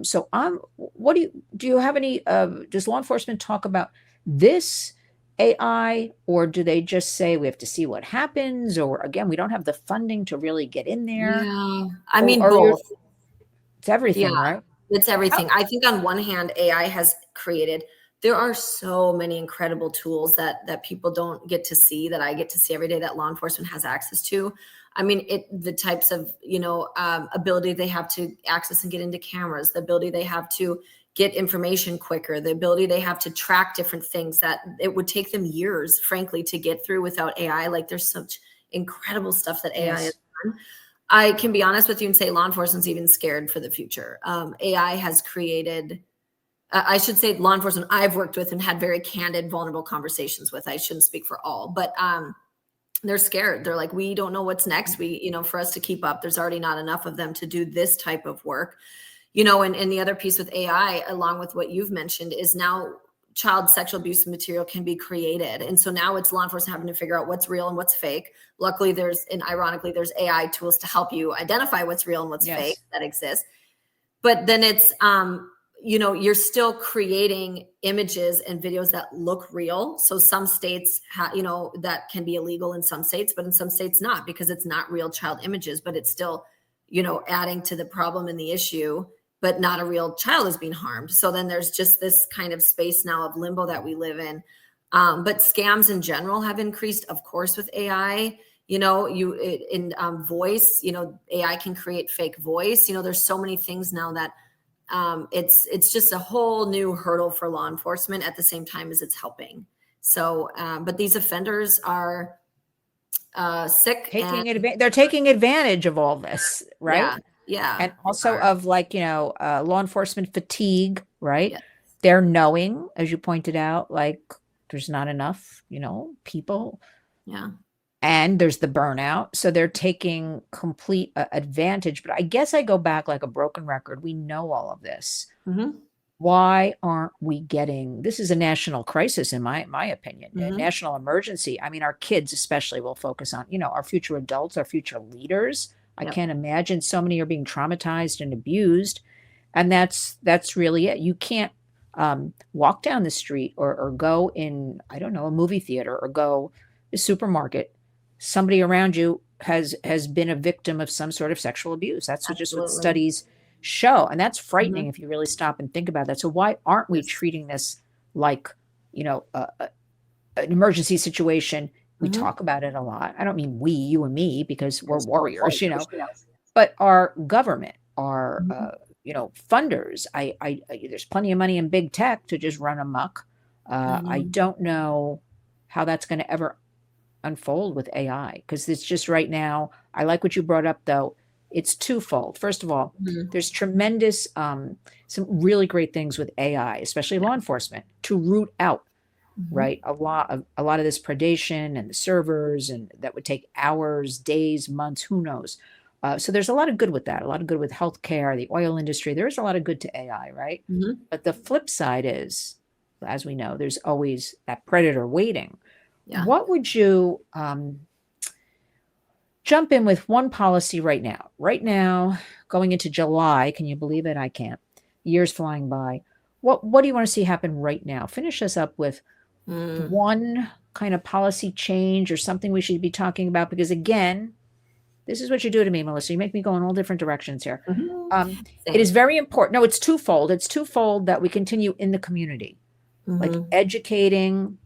So what do you have any, does law enforcement talk about this AI, or do they just say we have to see what happens? Or again, we don't have the funding to really get in there, Yeah. I or, mean, or you're, both. it's Yeah. everything, right? It's How, everything. I think on one hand, AI has created there are so many incredible tools that people don't get to see, that I get to see every day, that law enforcement has access to. I mean, the types of, ability they have to access and get into cameras, the ability they have to get information quicker, the ability they have to track different things that it would take them years, frankly, to get through without AI. Like, there's such incredible stuff that AI has done. I can be honest with you and say law enforcement's even scared for the future. AI has created, I should say, law enforcement I've worked with and had very candid, vulnerable conversations with. I shouldn't speak for all, but they're scared. They're like, we don't know what's next. For us to keep up, there's already not enough of them to do this type of work. And the other piece with AI, along with what you've mentioned, is now child sexual abuse material can be created. And so now it's law enforcement having to figure out what's real and what's fake. Luckily, ironically, there's AI tools to help you identify what's real and what's fake that exists. But then it's, you're still creating images and videos that look real. So some states, that can be illegal in some states, but in some states not, because it's not real child images, but it's still, adding to the problem and the issue, but not a real child is being harmed. So then there's just this kind of space now of limbo that we live in. But scams in general have increased, of course, with AI. Voice, AI can create fake voice. There's so many things now that it's just a whole new hurdle for law enforcement at the same time as it's helping. So, but these offenders are sick. They're taking advantage of all this, right? Yeah. And also of law enforcement fatigue, right? Yes. They're knowing, as you pointed out, like there's not enough, people. Yeah. And there's the burnout. So they're taking complete advantage. But I guess I go back like a broken record. We know all of this. Mm-hmm. Why aren't we getting, this is a national crisis, in my opinion, a national emergency. I mean, our kids especially will focus on, our future adults, our future leaders. I can't imagine so many are being traumatized and abused. And that's really it. You can't walk down the street or go in, I don't know, a movie theater or go to a supermarket. Somebody around you has been a victim of some sort of sexual abuse. That's just what studies show. And that's frightening if you really stop and think about that. So why aren't we treating this like, an emergency situation? We talk about it a lot. I don't mean we, you and me, because we're warriors, but our government, our, funders, I there's plenty of money in big tech to just run amok. I don't know how that's going to ever unfold with AI, because it's just right now. I like what you brought up, though. It's twofold. First of all, there's tremendous, some really great things with AI, especially law enforcement, to root out, right? A lot of this predation and the servers, and that would take hours, days, months, who knows? So there's a lot of good with that, a lot of good with healthcare, the oil industry. There's a lot of good to AI, right? But the flip side is, as we know, there's always that predator waiting. Yeah. What would you jump in with one policy right now? Right now, going into July, can you believe it? I can't. Years flying by. What do you want to see happen right now? Finish us up with one kind of policy change or something we should be talking about, because again, this is what you do to me, Melissa. You make me go in all different directions here. It is very important. No, it's twofold. It's twofold that we continue in the community, like educating,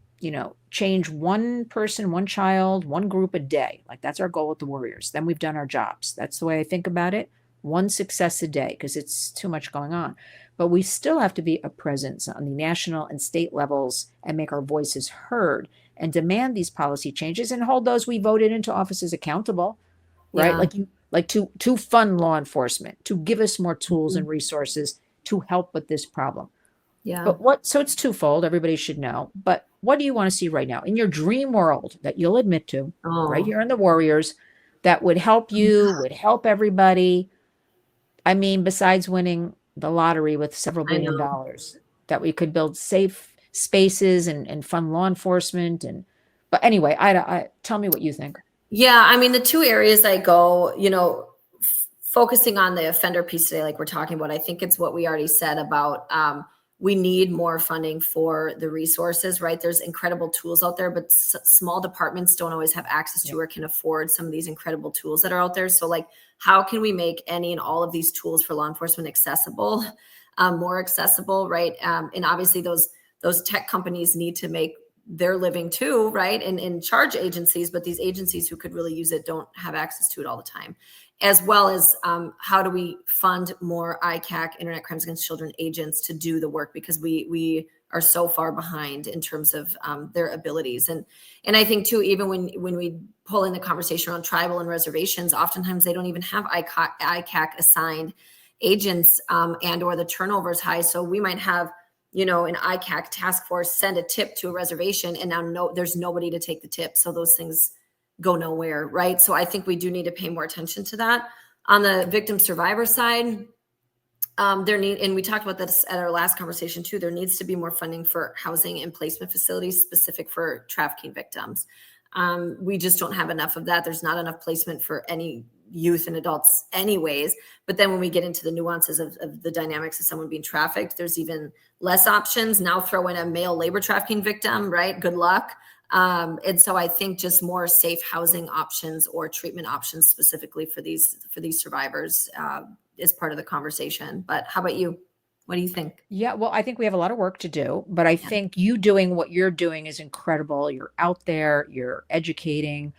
change one person, one child, one group a day. Like that's our goal with the Warriors. Then we've done our jobs. That's the way I think about it. One success a day, because it's too much going on. But we still have to be a presence on the national and state levels and make our voices heard and demand these policy changes and hold those we voted into offices accountable, right? Like to fund law enforcement, to give us more tools and resources to help with this problem. Yeah. But so it's twofold. Everybody should know. But what do you want to see right now in your dream world that you'll admit to right here in the Warriors that would help you, would help everybody? I mean, besides winning the lottery with several $1 billion, that we could build safe spaces and fund law enforcement. But anyway, I tell me what you think. Yeah. I mean, the two areas I go, focusing on the offender piece today, like we're talking about, I think it's what we already said about, we need more funding for the resources, right? There's incredible tools out there, but small departments don't always have access to or can afford some of these incredible tools that are out there. So like, how can we make any and all of these tools for law enforcement accessible, more accessible, right? And obviously those those tech companies need to make their living too, right? And charge agencies, but these agencies who could really use it don't have access to it all the time. As well as how do we fund more ICAC, Internet Crimes Against Children agents, to do the work, because we are so far behind in terms of their abilities. And I think too, even when we pull in the conversation around tribal and reservations, oftentimes they don't even have ICAC assigned agents, and or the turnover is high. So we might have, an ICAC task force send a tip to a reservation, and now there's nobody to take the tip. So those things go nowhere, right? So I think we do need to pay more attention to that. On the victim survivor side, and we talked about this at our last conversation too, there needs to be more funding for housing and placement facilities specific for trafficking victims. We just don't have enough of that. There's not enough placement for any youth and adults anyways. But then when we get into the nuances of the dynamics of someone being trafficked, there's even less options. Now throw in a male labor trafficking victim, right? Good luck. And so I think just more safe housing options or treatment options specifically for these survivors is part of the conversation. But how about you? What do you think? Yeah, well, I think we have a lot of work to do, but I think you doing what you're doing is incredible. You're out there, you're educating.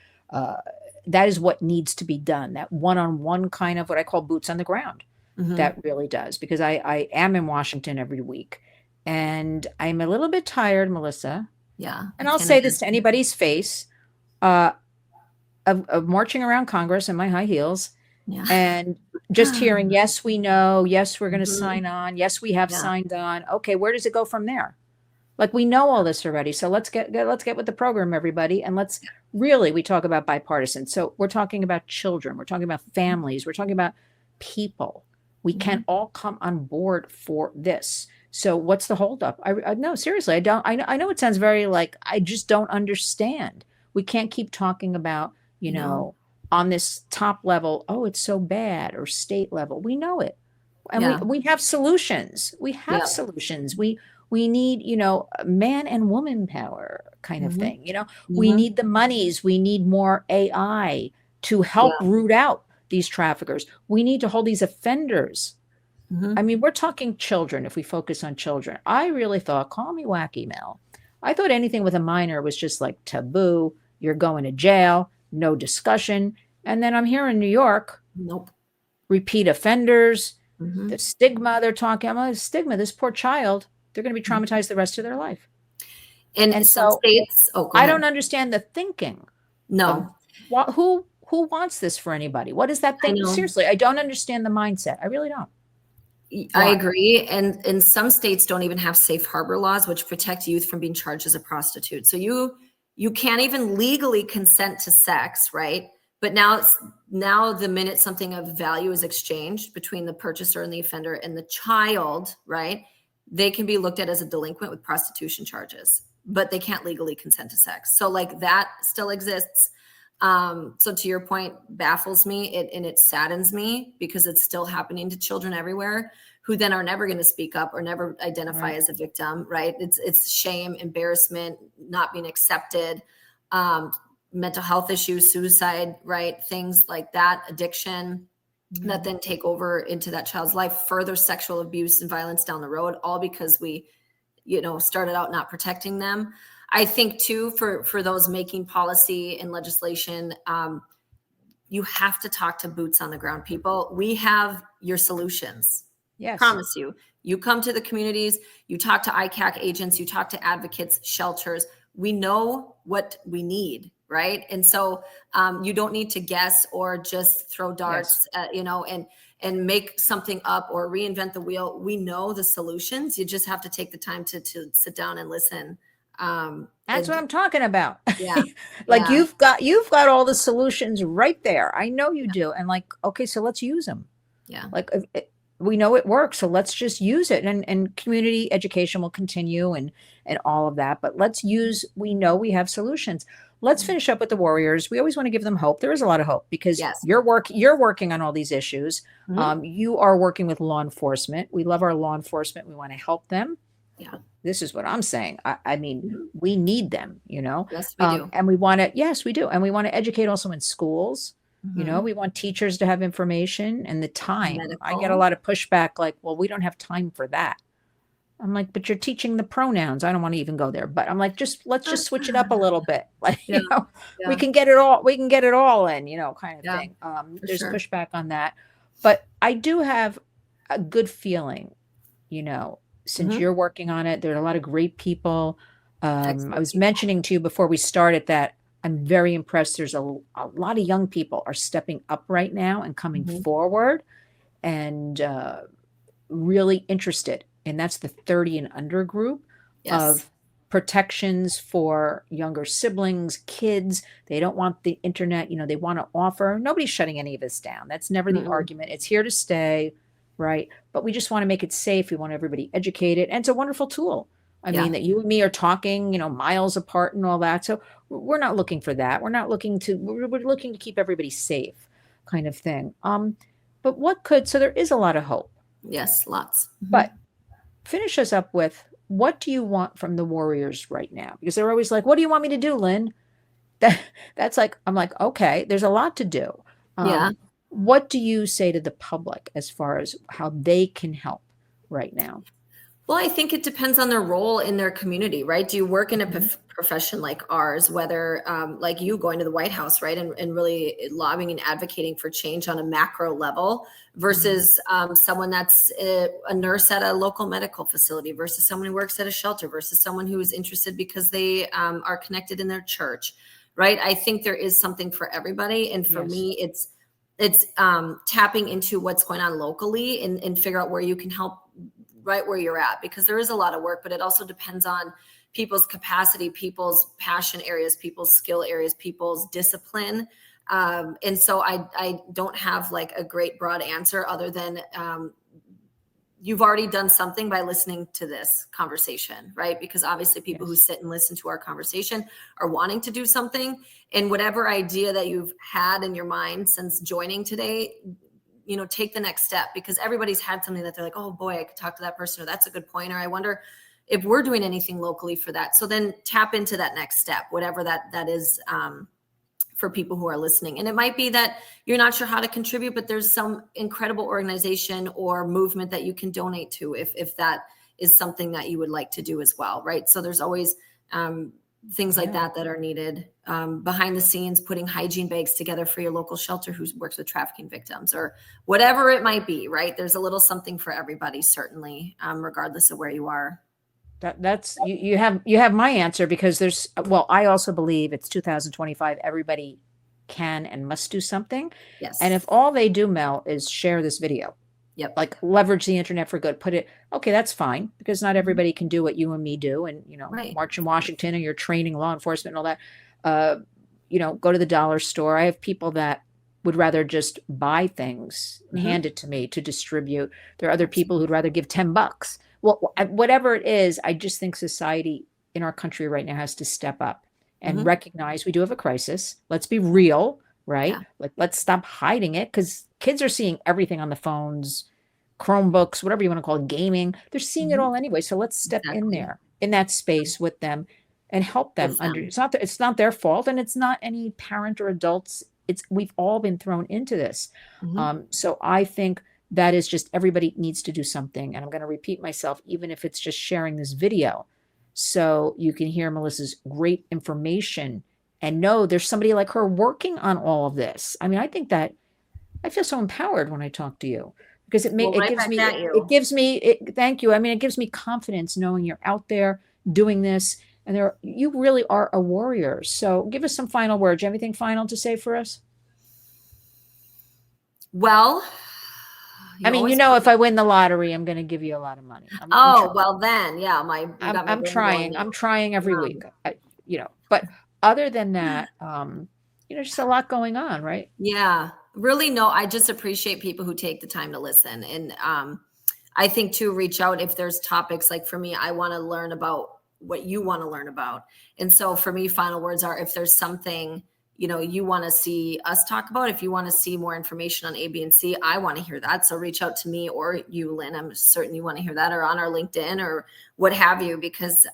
That is what needs to be done. That one-on-one kind of what I call boots on the ground. That really does, because I am in Washington every week, and I'm a little bit tired, Melissa. Yeah. And I'll say this to anybody's face, of marching around Congress in my high heels. Yeah. And just hearing, yes, we know, yes, we're going to sign on, yes, we have signed on. Okay, where does it go from there? Like, we know all this already. So let's get with the program, everybody. And we talk about bipartisan. So we're talking about children, we're talking about families, we're talking about people. We can all come on board for this. So what's the holdup? No, seriously, I know it sounds very I just don't understand. We can't keep talking about, on this top level, oh, it's so bad, or state level. We know it. And we have solutions. We have solutions. We need, man and woman power kind of thing. We need the monies. We need more AI to help root out these traffickers. We need to hold these offenders. I mean, we're talking children. If we focus on children, I really thought, call me wacky, Mel, I thought anything with a minor was just taboo. You're going to jail, no discussion. And then I'm here in New York. Nope. Repeat offenders, the stigma they're talking about, stigma, this poor child, they're going to be traumatized the rest of their life. And some states, I don't understand the thinking. No. Who wants this for anybody? What is that thing? Seriously, I don't understand the mindset. I really don't. I agree. And some states don't even have safe harbor laws, which protect youth from being charged as a prostitute. So you can't even legally consent to sex, right? But now the minute something of value is exchanged between the purchaser and the offender and the child, right, they can be looked at as a delinquent with prostitution charges, but they can't legally consent to sex. So that still exists. So to your point, baffles me, and it saddens me, because it's still happening to children everywhere who then are never going to speak up or never identify as a victim, right? It's shame, embarrassment, not being accepted, mental health issues, suicide, right? Things like that, addiction, that then take over into that child's life, further sexual abuse and violence down the road, all because we, started out not protecting them. I think too, for those making policy and legislation, you have to talk to boots on the ground people. We have your solutions. Yes. Promise you. You come to the communities, you talk to ICAC agents, you talk to advocates, shelters. We know what we need, right? And so you don't need to guess or just throw darts, and make something up or reinvent the wheel. We know the solutions. You just have to take the time to sit down and listen. That's what I'm talking about. Yeah. You've got all the solutions right there. I know you do. And okay, so let's use them. Yeah. We know it works, so let's just use it. And community education will continue and all of that. But we know we have solutions. Let's finish up with the warriors. We always want to give them hope. There is a lot of hope, because you're working on all these issues. You are working with law enforcement. We love our law enforcement. We want to help them. Yeah. This is what I'm saying. I mean, we need them, Yes, we do. And we want to, yes, we do. And we want to educate also in schools. We want teachers to have information and the time. I get a lot of pushback well, we don't have time for that. I'm like, but you're teaching the pronouns. I don't want to even go there, but I'm like, let's just switch it up a little bit. Like, Yeah, we yeah, can get it all, in, kind of yeah, thing. for There's sure. pushback on that, but I do have a good feeling, since Hmm. you're working on it, there are a lot of great people. I Excellent was people. mentioning to you before we started that I'm very impressed. There's a lot of young people are stepping up right now and coming Hmm. forward and really interested. And that's the 30 and under group Yes. of protections for younger siblings, kids. They don't want the internet, they want to offer. Nobody's shutting any of this down. That's never the Mm-mm. argument. It's here to stay, right? But we just want to make it safe. We want everybody educated. And it's a wonderful tool. I Yeah. mean, that you and me are talking, miles apart and all that. So we're not looking for that. We're looking to keep everybody safe, kind of thing. But so there is a lot of hope. Yes. Lots. Hmm. But finish us up with, what do you want from the Warriors right now? Because they're always like, what do you want me to do, Lynn? That that's like, I'm like, okay, there's a lot to do. Yeah. What do you say to the public as far as how they can help right now? Well, I think it depends on their role in their community, right? Do you work in a Mhm. profession like ours, whether like you going to the White House, right, and really lobbying and advocating for change on a macro level, Mhm. versus someone that's a nurse at a local medical facility, versus someone who works at a shelter, versus someone who is interested because they are connected in their church, right? I think there is something for everybody, and for Yes. me, it's tapping into what's going on locally and figure out where you can help right where you're at, because there is a lot of work, but it also depends on people's capacity, people's passion areas, people's skill areas, people's discipline. And so I don't have like a great broad answer other than you've already done something by listening to this conversation, right? Because obviously people who Yes. sit and listen to our conversation are wanting to do something. And whatever idea that you've had in your mind since joining today, take the next step, because everybody's had something that they're like, oh boy, I could talk to that person, or that's a good point, or I wonder if we're doing anything locally for that. So then tap into that next step, whatever that is, for people who are listening. And it might be that you're not sure how to contribute, but there's some incredible organization or movement that you can donate to, if that is something that you would like to do as well, right? So there's always things like Yeah. that are needed, behind the scenes, putting hygiene bags together for your local shelter who works with trafficking victims, or whatever it might be, right? There's a little something for everybody, certainly, regardless of where you are. That's you have my answer, because I also believe it's 2025. Everybody can and must do something. And Yes. if all they do, Mel, is share this video, Yep. like leverage the internet for good, okay, that's fine, because not Mhm. everybody can do what you and me do, and Right. march in Washington, and you're training law enforcement and all that. uh Go to the dollar store. I have people that would rather just buy things and Hmm. hand it to me to distribute. There are other people who'd Absolutely. rather give $10. Well, whatever it is, I just think society in our country right now has to step up and Hmm. recognize we do have a crisis. Let's be real, right? Yeah. Like, let's stop hiding it, because kids are seeing everything on the phones, Chromebooks, whatever you want to call it, gaming. They're seeing it Hmm. all anyway. So let's step in Exactly. there, in that space with them, and help them With under. them. It's not their fault, and it's not any parent or adults. It's We've all been thrown into this. Hmm. So I think that is just, everybody needs to do something. And I'm going to repeat myself, even if it's just sharing this video, so you can hear Melissa's great information and know there's somebody like her working on all of this. I mean, I think that I feel so empowered when I talk to you, because Well, it right gives back me at it you. gives me thank you. I mean, it gives me confidence knowing you're out there doing this, and you really are a warrior. So give us some final words. You have anything final to say for us? Well, I you mean, always if I win the lottery, I'm going to give you a lot of money. I'm oh, trying. well then, yeah, you got my I'm brain going trying. I'm trying every now. week. But other than that, just a lot going on, right? Yeah, really, no, I just appreciate people who take the time to listen. And I think to reach out if there's topics, like for me, I want to learn about what you want to learn about. And so for me, final words are, if there's something, you want to see us talk about, if you want to see more information on A, B, and C, I want to hear that. So reach out to me or you, Lynn. I'm certain you want to hear that, or on our LinkedIn or what have you, because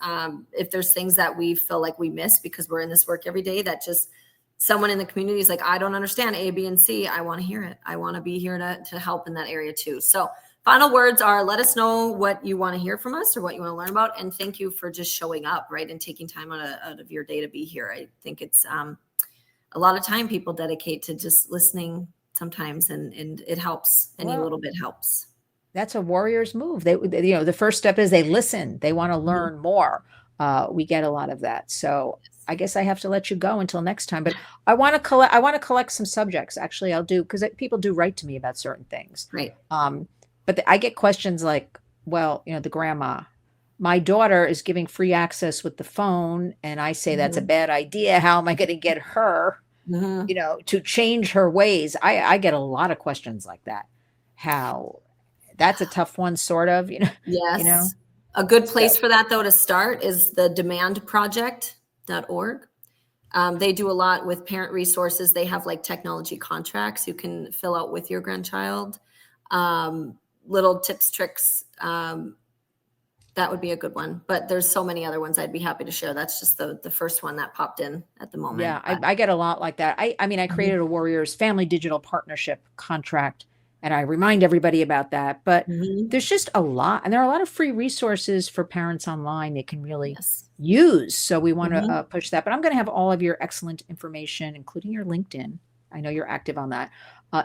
if there's things that we feel like we miss because we're in this work every day, that just someone in the community is like, I don't understand A, B, and C, I want to hear it. I want to be here to help in that area too. So final words are, let us know what you want to hear from us or what you want to learn about. And thank you for just showing up, right? And taking time out of your day to be here. I think it's a lot of time people dedicate to just listening sometimes, and it helps. Any little bit helps. That's a warrior's move. They, the first step is they listen. They want to learn more. We get a lot of that. So I guess I have to let you go until next time. But I want to collect some subjects. Actually, I'll do, because people do write to me about certain things. Right. But I get questions like, well, the grandma, my daughter is giving free access with the phone, and I say that's a bad idea. How am I going to get her, to change her ways? I get a lot of questions like that. How? That's a tough one, sort of, Yes. A good place for that, though, to start is the demandproject.org. They do a lot with parent resources. They have like technology contracts you can fill out with your grandchild. Little tips, tricks. That would be a good one. But there's so many other ones I'd be happy to share. That's just the first one that popped in at the moment. Yeah, I get a lot like that. I created a Warriors Family Digital Partnership contract, and I remind everybody about that. But there's just a lot, and there are a lot of free resources for parents online they can really use. So we want to push that. But I'm going to have all of your excellent information, including your LinkedIn. I know you're active on that,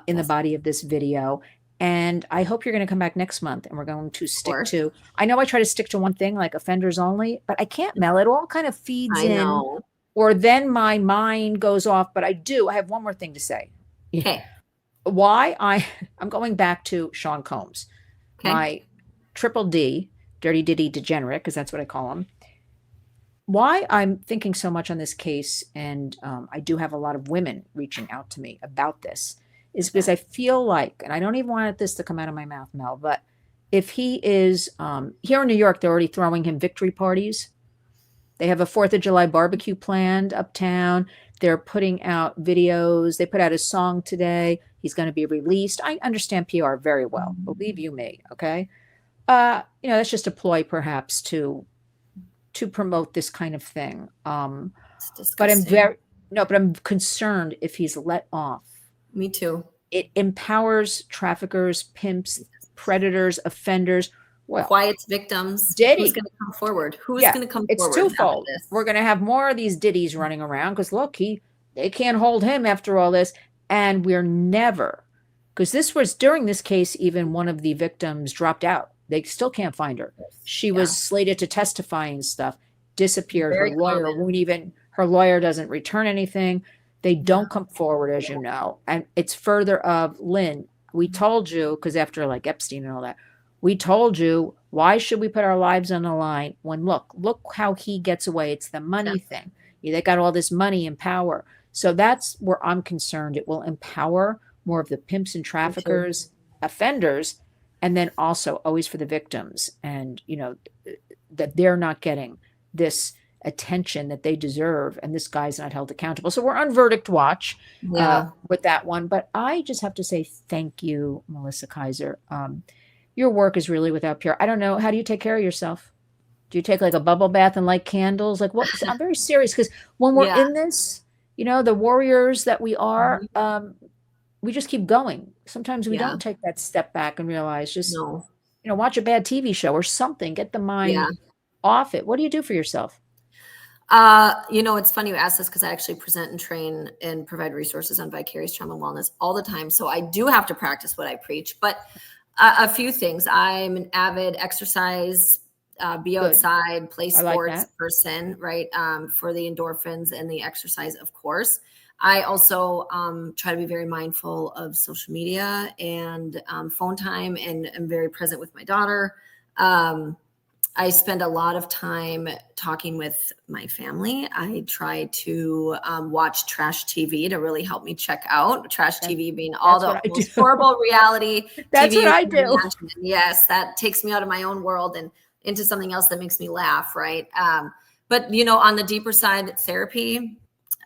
in the body of this video. And I hope you're going to come back next month, and we're going to stick to, I know I try to stick to one thing, like offenders only, but I can't, Mel. It all kind of feeds in, or then my mind goes off. But I have one more thing to say. Okay. Why I'm going back to Sean Combs, my triple D, dirty ditty degenerate, because that's what I call him. Why I'm thinking so much on this case, and I do have a lot of women reaching out to me about this, is because I feel like, and I don't even want this to come out of my mouth, Mel, but if he is here in New York, they're already throwing him victory parties. They have a 4th of July barbecue planned uptown. They're putting out videos. They put out a song today. He's going to be released. I understand PR very well. Believe you me. Okay. That's just a ploy perhaps to promote this kind of thing. But I'm concerned if he's let off. Me too. It empowers traffickers, pimps, predators, offenders. Well, quiets victims. Diddy. Who's going to come forward? Who's going to come forward? It's twofold. We're going to have more of these Diddies running around because look, they can't hold him after all this. And we're never, because this was during this case, even one of the victims dropped out. They still can't find her. She was slated to testify and stuff, disappeared. Her lawyer doesn't return anything. They don't come forward, as you know. And it's further of, Lynn, we told you, because after like Epstein and all that, we told you, why should we put our lives on the line when look how he gets away? It's the money thing. They got all this money and power. So that's where I'm concerned. It will empower more of the pimps and traffickers, offenders, and then also always for the victims. And, that they're not getting this attention that they deserve, and this guy's not held accountable. So we're on verdict watch with that one. But I just have to say thank you, Melissa Kaiser. Your work is really without peer. I don't know. How do you take care of yourself? Do you take like a bubble bath and light candles? Like what? I'm very serious, because when we're in this, the warriors that we are, we just keep going. Sometimes we don't take that step back and realize watch a bad TV show or something, get the mind off it. What do you do for yourself? It's funny you ask this, because I actually present and train and provide resources on vicarious trauma and wellness all the time. So I do have to practice what I preach, but a few things. I'm an avid exercise, be outside, play sports person, right? For the endorphins and the exercise, of course. I also try to be very mindful of social media and phone time, and I'm very present with my daughter. I spend a lot of time talking with my family. I try to watch trash TV to really help me check out. Trash TV being all the most horrible reality. That's TV what I do. Yes, that takes me out of my own world and into something else that makes me laugh, right? But, on the deeper side, therapy.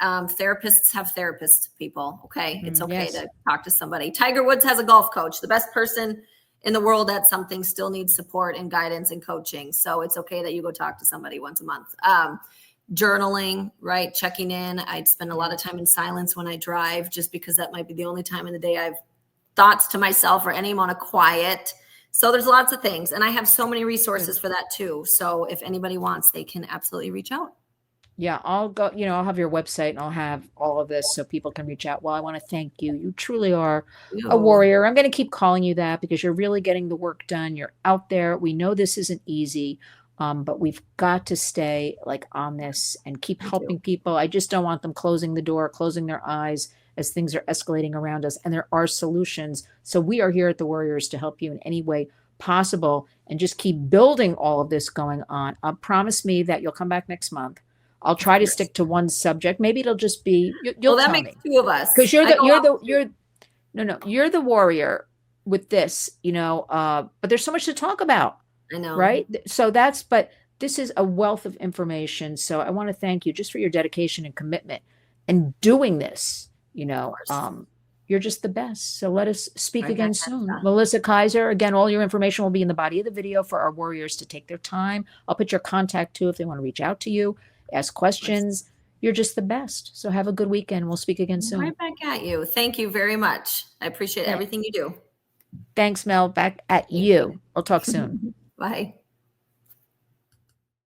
Therapists have therapists, people. Okay. It's okay to talk to somebody. Tiger Woods has a golf coach. The best person in the world at something still needs support and guidance and coaching. So it's okay that you go talk to somebody once a month. Journaling, right? Checking in. I'd spend a lot of time in silence when I drive, just because that might be the only time in the day I've thoughts to myself or any amount of quiet So there's lots of things, and I have so many resources for that too. So if anybody wants, they can absolutely reach out. Yeah, I'll go, I'll have your website and I'll have all of this so people can reach out. Well, I want to thank you. You truly are a You. warrior. I'm going to keep calling you that because you're really getting the work done. You're out there. We know this isn't easy, but we've got to stay like on this and keep Me helping too. people. I just don't want them closing the door, closing their eyes as things are escalating around us. And there are solutions. So we are here at the Warriors to help you in any way possible and just keep building all of this going on. Promise me that you'll come back next month. I'll try to stick to one subject. Maybe it'll just be you'll Well, that tell makes me two of us. because I go out- you're the warrior with this, but there's so much to talk about, I know. right? So but this is a wealth of information. So I want to thank you just for your dedication and commitment and doing this. You're just the best. So let us speak Right again back at soon. ya. Melissa Kaiser, again, all your information will be in the body of the video for our warriors to take their time. I'll put your contact too if they want to reach out to you, ask questions. You're just the best. So have a good weekend. We'll speak again soon. Right back at you. Thank you very much. I appreciate everything you do. Thanks, Mel. Back at you. We'll talk soon. Bye.